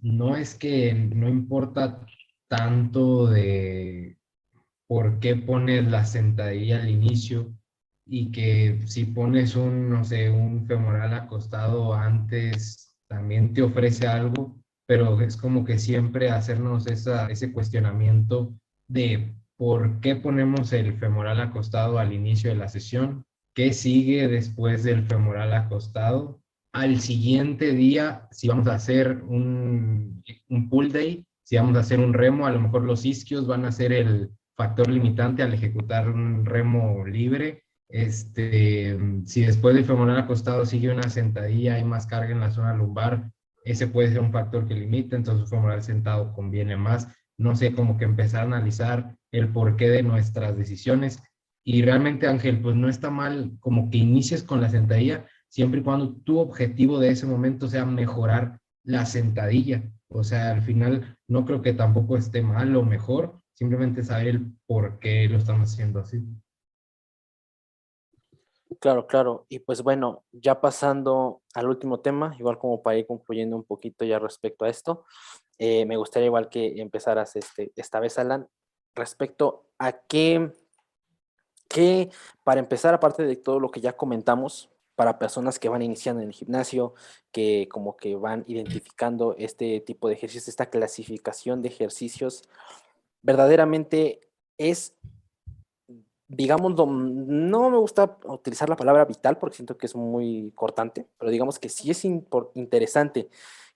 no es que no importa tanto de por qué pones la sentadilla al inicio y que si pones un, no sé, un femoral acostado antes, también te ofrece algo, pero es como que siempre hacernos ese cuestionamiento de por qué ponemos el femoral acostado al inicio de la sesión, qué sigue después del femoral acostado. Al siguiente día, si vamos a hacer un pull day, si vamos a hacer un remo, a lo mejor los isquios van a ser el factor limitante al ejecutar un remo libre. Si después del femoral acostado sigue una sentadilla, hay más carga en la zona lumbar, ese puede ser un factor que limita, entonces un femoral sentado conviene más. No sé, como que empezar a analizar el porqué de nuestras decisiones. Y realmente, Ángel, pues no está mal como que inicies con la sentadilla, siempre y cuando tu objetivo de ese momento sea mejorar la sentadilla. O sea, al final no creo que tampoco esté mal o mejor, simplemente saber el por qué lo estamos haciendo así. Claro, claro. Y pues bueno, ya pasando al último tema, igual como para ir concluyendo un poquito ya respecto a esto, me gustaría igual que empezaras esta vez, Alan, respecto a qué, para empezar, aparte de todo lo que ya comentamos, para personas que van iniciando en el gimnasio, que como que van identificando este tipo de ejercicios, esta clasificación de ejercicios, verdaderamente es, digamos, no me gusta utilizar la palabra vital porque siento que es muy cortante, pero digamos que sí es interesante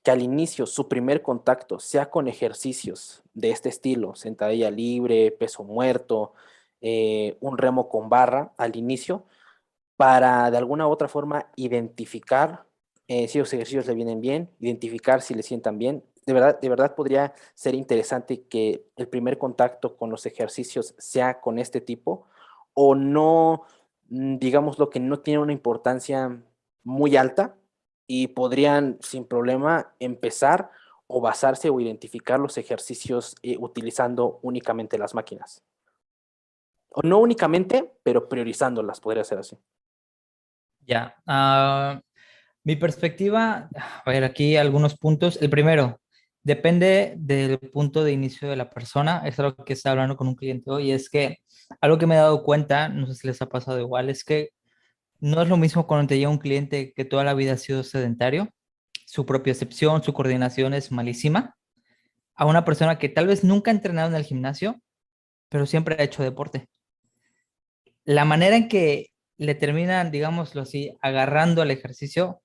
que al inicio su primer contacto sea con ejercicios de este estilo, sentadilla libre, peso muerto, un remo con barra al inicio, para de alguna u otra forma identificar si los ejercicios le vienen bien, identificar si le sientan bien. De verdad podría ser interesante que el primer contacto con los ejercicios sea con este tipo o no, digamos lo que no tiene una importancia muy alta y podrían sin problema empezar o basarse o identificar los ejercicios utilizando únicamente las máquinas. O no únicamente, pero priorizándolas, podría ser así. Ya. Mi perspectiva, a ver, aquí algunos puntos. El primero, depende del punto de inicio de la persona. Es algo que estaba hablando con un cliente hoy. Es que algo que me he dado cuenta, no sé si les ha pasado igual, es que no es lo mismo cuando te llega un cliente que toda la vida ha sido sedentario, su propiocepción, su coordinación es malísima, a una persona que tal vez nunca ha entrenado en el gimnasio, pero siempre ha hecho deporte. La manera en que le terminan, digámoslo así, agarrando al ejercicio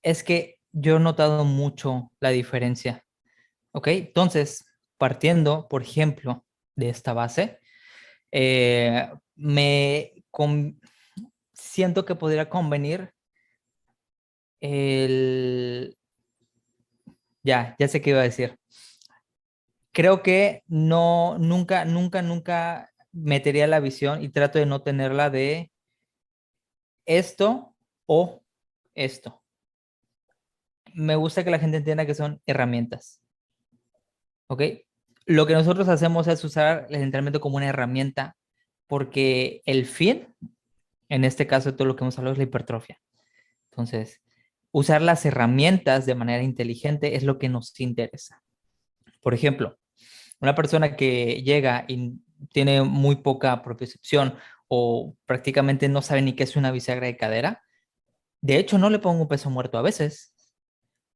es que yo he notado mucho la diferencia. ¿Ok? Entonces, partiendo, por ejemplo, de esta base, eh, me siento que podría convenir el... Ya sé qué iba a decir. Creo que no, nunca metería la visión y trato de no tenerla de esto o esto. Me gusta que la gente entienda que son herramientas. ¿Ok? Lo que nosotros hacemos es usar el entrenamiento como una herramienta porque el fin, en este caso, todo lo que hemos hablado es la hipertrofia. Entonces, usar las herramientas de manera inteligente es lo que nos interesa. Por ejemplo, una persona que llega y tiene muy poca propiocepción o prácticamente no sabe ni qué es una bisagra de cadera, de hecho no le pongo un peso muerto a veces.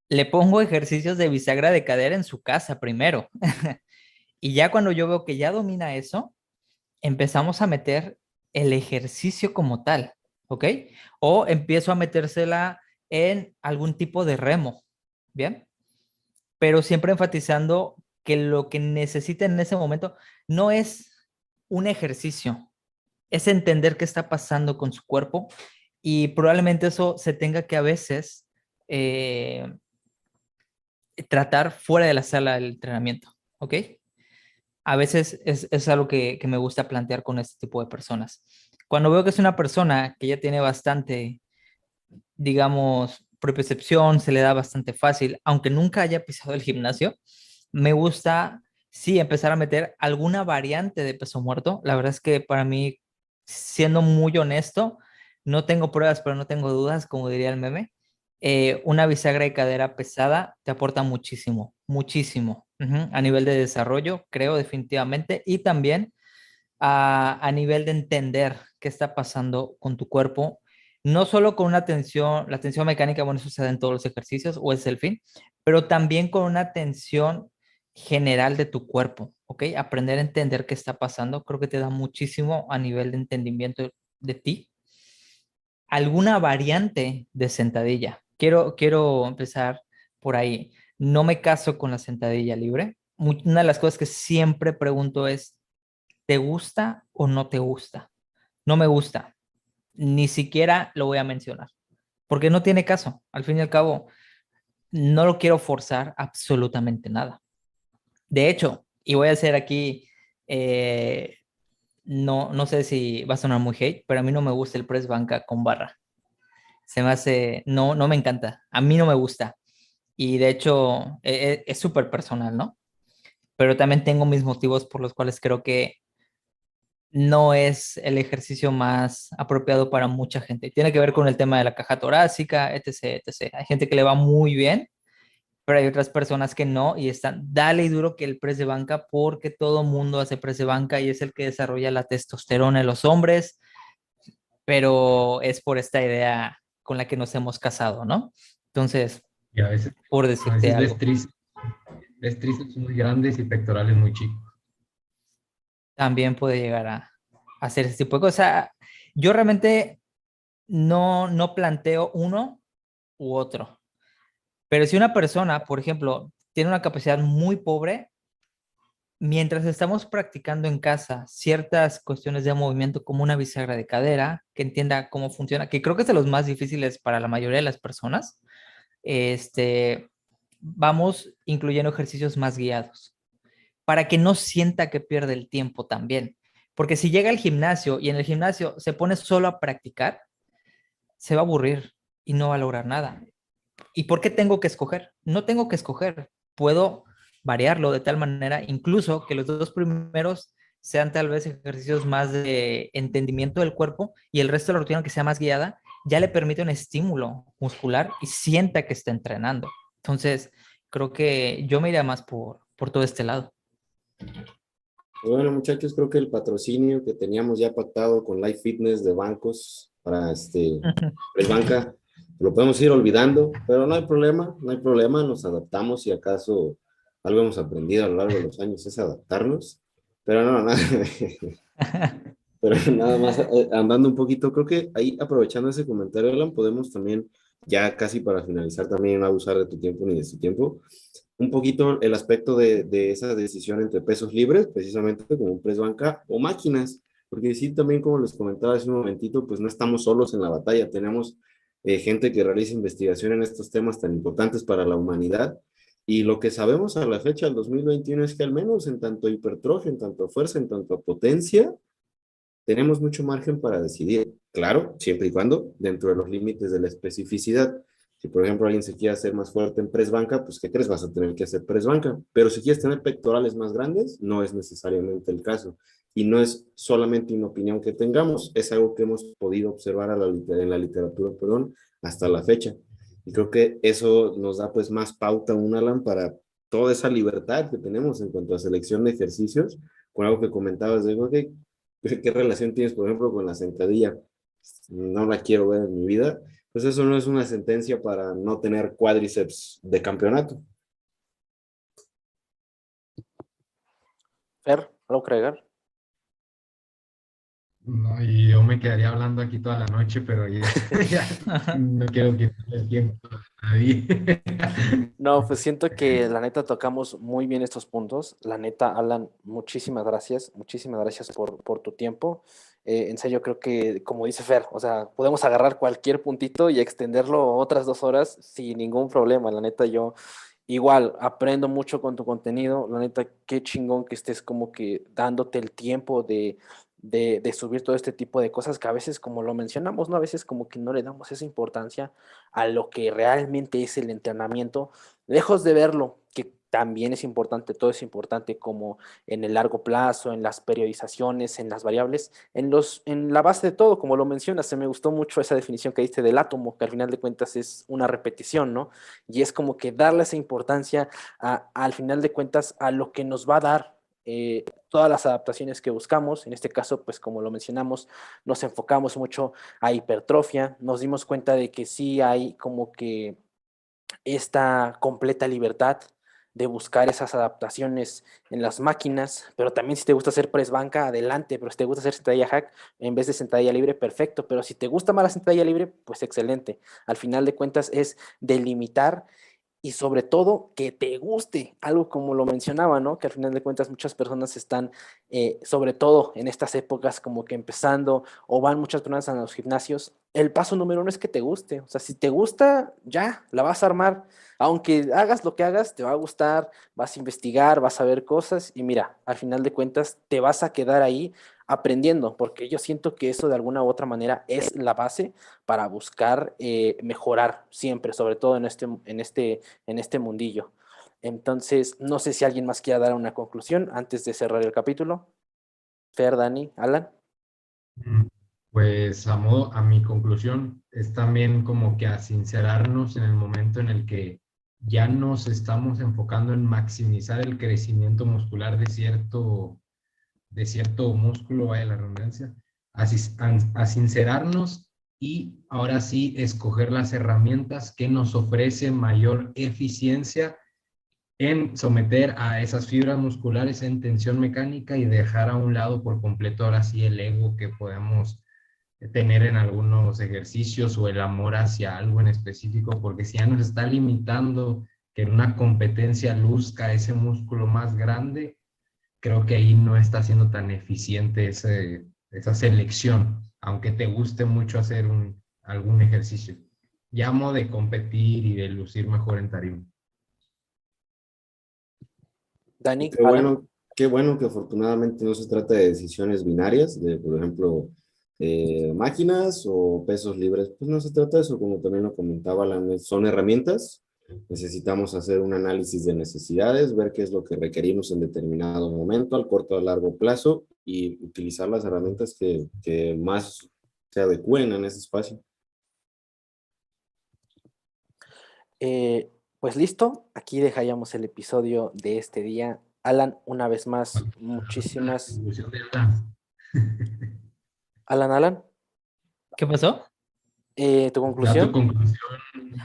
Le pongo ejercicios de bisagra de cadera en su casa primero. Y ya cuando yo veo que ya domina eso, empezamos a meter el ejercicio como tal, ¿ok? O empiezo a metérsela en algún tipo de remo, ¿bien? Pero siempre enfatizando que lo que necesita en ese momento no es un ejercicio, es entender qué está pasando con su cuerpo y probablemente eso se tenga que a veces eh, tratar fuera de la sala del entrenamiento, ¿ok? A veces es algo que me gusta plantear con este tipo de personas. Cuando veo que es una persona que ya tiene bastante, digamos, propiocepción, se le da bastante fácil, aunque nunca haya pisado el gimnasio, me gusta, sí, empezar a meter alguna variante de peso muerto. La verdad es que para mí, siendo muy honesto, no tengo pruebas, pero no tengo dudas, como diría el meme. Una bisagra de cadera pesada te aporta muchísimo, muchísimo. A nivel de desarrollo, creo definitivamente, y también a nivel de entender qué está pasando con tu cuerpo, no solo con una tensión, la tensión mecánica, bueno, eso se da en todos los ejercicios o es el fin, pero también con una tensión general de tu cuerpo, ¿ok? Aprender a entender qué está pasando, creo que te da muchísimo a nivel de entendimiento de ti. Alguna variante de sentadilla. Quiero empezar por ahí. No me caso con la sentadilla libre. Una de las cosas que siempre pregunto es, ¿te gusta o no te gusta? No me gusta. Ni siquiera lo voy a mencionar, porque no tiene caso. Al fin y al cabo, no lo quiero forzar absolutamente nada. De hecho, y voy a hacer aquí, eh, no sé si va a sonar muy hate, pero a mí no me gusta el press banca con barra. Se me hace, no me encanta. A mí no me gusta. Y de hecho, es súper personal, ¿no? Pero también tengo mis motivos por los cuales creo que no es el ejercicio más apropiado para mucha gente. Tiene que ver con el tema de la caja torácica, etc, etc. Hay gente que le va muy bien, pero hay otras personas que no y están, dale y duro que el press de banca porque todo mundo hace press de banca y es el que desarrolla la testosterona en los hombres, pero es por esta idea con la que nos hemos casado, ¿no? Entonces, Y por a decirte veces algo, ves tríceps muy grandes y pectorales muy chicos. también puede llegar a hacer ese tipo de cosas. Yo realmente no planteo uno u otro. Pero si una persona, por ejemplo, tiene una capacidad muy pobre, mientras estamos practicando en casa ciertas cuestiones de movimiento como una bisagra de cadera, que entienda cómo funciona, que creo que es de los más difíciles para la mayoría de las personas, vamos incluyendo ejercicios más guiados para que no sienta que pierde el tiempo también. Porque si llega al gimnasio y en el gimnasio se pone solo a practicar, se va a aburrir y no va a lograr nada. ¿Y por qué tengo que escoger? No tengo que escoger. Puedo variarlo de tal manera, incluso que los dos primeros sean tal vez ejercicios más de entendimiento del cuerpo y el resto de la rutina que sea más guiada, ya le permite un estímulo muscular y sienta que está entrenando. Entonces, creo que yo me iría más por todo este lado. Bueno, muchachos, creo que el patrocinio que teníamos ya pactado con Life Fitness de bancos para Press Banca, lo podemos ir olvidando, pero no hay problema, no hay problema, nos adaptamos si acaso algo hemos aprendido a lo largo de los años es adaptarnos, pero no, nada, pero nada más andando un poquito, creo que ahí aprovechando ese comentario, Alan, podemos también, ya casi para finalizar, también no abusar de tu tiempo ni de su tiempo, un poquito el aspecto de esa decisión entre pesos libres, precisamente como un press banca o máquinas, porque sí, también como les comentaba hace un momentito, pues no estamos solos en la batalla, tenemos gente que realiza investigación en estos temas tan importantes para la humanidad, y lo que sabemos a la fecha del 2021 es que al menos en tanto hipertrofia, en tanto fuerza, en tanto potencia, tenemos mucho margen para decidir, claro, siempre y cuando dentro de los límites de la especificidad. Si, por ejemplo, alguien se quiere hacer más fuerte en press banca, pues, ¿qué crees? Vas a tener que hacer press banca. Pero si quieres tener pectorales más grandes, no es necesariamente el caso. Y no es solamente una opinión que tengamos, es algo que hemos podido observar en la literatura, perdón, hasta la fecha. Y creo que eso nos da, pues, más pauta, Alan, para toda esa libertad que tenemos en cuanto a selección de ejercicios, con algo que comentabas de, ok, ¿qué relación tienes, por ejemplo, con la sentadilla? No la quiero ver en mi vida, Pues eso no es una sentencia para no tener cuádriceps de campeonato. Fer, ¿algo que agregar? No, y yo me quedaría hablando aquí toda la noche, pero ya, no quiero quitarle el tiempo a nadie. No, pues siento que la neta tocamos muy bien estos puntos. La neta, Alan, muchísimas gracias por tu tiempo. En serio, creo que, como dice Fer, o sea, podemos agarrar cualquier puntito y extenderlo otras 2 horas sin ningún problema. La neta, yo igual aprendo mucho con tu contenido. La neta, qué chingón que estés como que dándote el tiempo de subir todo este tipo de cosas que a veces, como lo mencionamos, ¿no? A veces como que no le damos esa importancia a lo que realmente es el entrenamiento, lejos de verlo, que también es importante, todo es importante como en el largo plazo, en las periodizaciones, en las variables, en la base de todo, como lo mencionas, se me gustó mucho esa definición que diste del átomo, que al final de cuentas es una repetición, ¿no? Y es como que darle esa importancia al final de cuentas a lo que nos va a dar todas las adaptaciones que buscamos. En este caso, pues como lo mencionamos, nos enfocamos mucho a hipertrofia, nos dimos cuenta de que sí hay como que esta completa libertad de buscar esas adaptaciones en las máquinas, pero también si te gusta hacer press banca, adelante, pero si te gusta hacer sentadilla hack en vez de sentadilla libre, perfecto, pero si te gusta más la sentadilla libre, pues excelente. Al final de cuentas es delimitar y sobre todo que te guste, algo como lo mencionaba, ¿no? Que al final de cuentas muchas personas están, sobre todo en estas épocas, como que empezando o van muchas personas a los gimnasios. El paso número uno es que te guste, o sea, si te gusta, ya, la vas a armar. Aunque hagas lo que hagas, te va a gustar, vas a investigar, vas a ver cosas y mira, al final de cuentas te vas a quedar ahí aprendiendo, porque yo siento que eso de alguna u otra manera es la base para buscar mejorar siempre, sobre todo en este mundillo. Entonces, no sé si alguien más quiera dar una conclusión antes de cerrar el capítulo. Fer, Dani, Alan. Pues a mi conclusión es también como que a sincerarnos en el momento en el que ya nos estamos enfocando en maximizar el crecimiento muscular de cierto músculo, vaya la redundancia, a sincerarnos y ahora sí escoger las herramientas que nos ofrecen mayor eficiencia en someter a esas fibras musculares en tensión mecánica y dejar a un lado por completo ahora sí el ego que podemos tener en algunos ejercicios o el amor hacia algo en específico, porque si ya nos está limitando que en una competencia luzca ese músculo más grande, creo que ahí no está siendo tan eficiente esa selección, aunque te guste mucho hacer algún ejercicio. Llamo de competir y de lucir mejor en tarima. Dani, Qué Alan. bueno, qué bueno que afortunadamente no se trata de decisiones binarias, de, por ejemplo, máquinas o pesos libres. Pues no se trata de eso, como también lo comentaba, son herramientas. Necesitamos hacer un análisis de necesidades, ver qué es lo que requerimos en determinado momento, al corto o a largo plazo, y utilizar las herramientas que más se adecúen en ese espacio. Pues listo, aquí dejaríamos el episodio de este día. Alan, una vez más, muchísimas. Conclusión de la- Alan, ¿Qué pasó? ¿tu Da tu conclusión? conclusión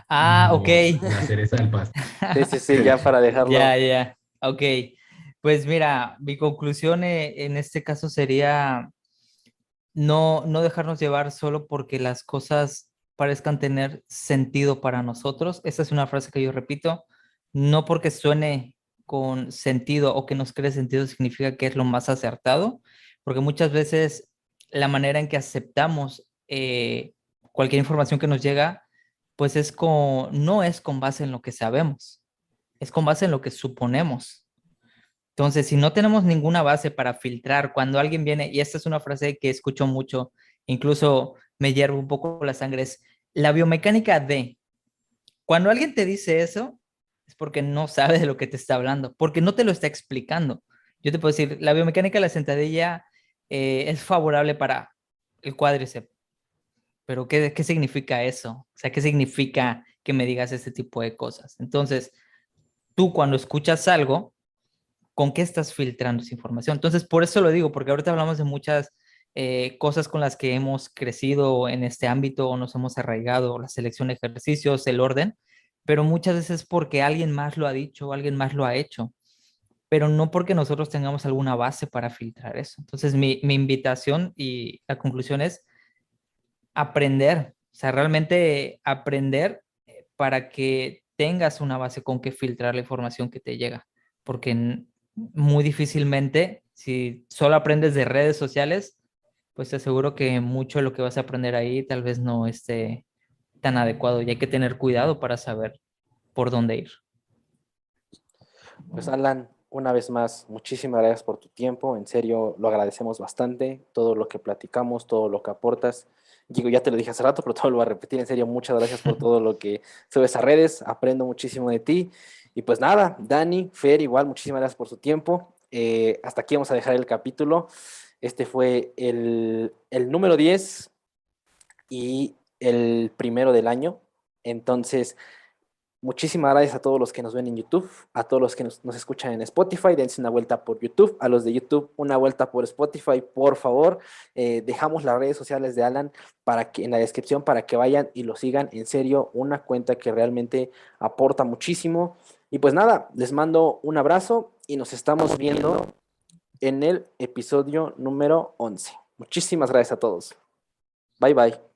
Ah, ok. como la cereza del pastel. Sí, sí, sí, ya para dejarlo. Ya, ya. Ok. Pues mira, mi conclusión en este caso sería no dejarnos llevar solo porque las cosas parezcan tener sentido para nosotros. Esa es una frase que yo repito. No porque suene con sentido o que nos cree sentido significa que es lo más acertado, porque muchas veces la manera en que aceptamos cualquier información que nos llega, pues no es con base en lo que sabemos, es con base en lo que suponemos. Entonces, si no tenemos ninguna base para filtrar, cuando alguien viene, y esta es una frase que escucho mucho, incluso me hierve un poco la sangre, es la biomecánica de, cuando alguien te dice eso, es porque no sabe de lo que te está hablando, porque no te lo está explicando. Yo te puedo decir, la biomecánica de la sentadilla es favorable para el cuádriceps, pero ¿qué significa eso? O sea, ¿qué significa que me digas este tipo de cosas? Entonces, tú cuando escuchas algo, ¿con qué estás filtrando esa información? Entonces, por eso lo digo, porque ahorita hablamos de muchas cosas con las que hemos crecido en este ámbito o nos hemos arraigado, la selección de ejercicios, el orden, pero muchas veces porque alguien más lo ha dicho, alguien más lo ha hecho, pero no porque nosotros tengamos alguna base para filtrar eso. Entonces, mi invitación y la conclusión es aprender, o sea, realmente aprender para que tengas una base con que filtrar la información que te llega, porque muy difícilmente, si solo aprendes de redes sociales, pues te aseguro que mucho de lo que vas a aprender ahí tal vez no esté tan adecuado y hay que tener cuidado para saber por dónde ir. Pues Alan, una vez más, muchísimas gracias por tu tiempo, en serio lo agradecemos bastante, todo lo que platicamos, todo lo que aportas. Digo, ya te lo dije hace rato, pero todo lo voy a repetir, en serio, muchas gracias por todo lo que subes a redes, aprendo muchísimo de ti. Y pues nada, Dani, Fer, igual, muchísimas gracias por su tiempo. Hasta aquí vamos a dejar el capítulo. Este fue el número 10 y el primero del año. Entonces, muchísimas gracias a todos los que nos ven en YouTube, a todos los que nos escuchan en Spotify, dense una vuelta por YouTube, a los de YouTube una vuelta por Spotify, por favor. Dejamos las redes sociales de Alan para que, en la descripción para que vayan y lo sigan. En serio, una cuenta que realmente aporta muchísimo. Y pues nada, les mando un abrazo y nos estamos viendo en el episodio número 11. Muchísimas gracias a todos. Bye bye.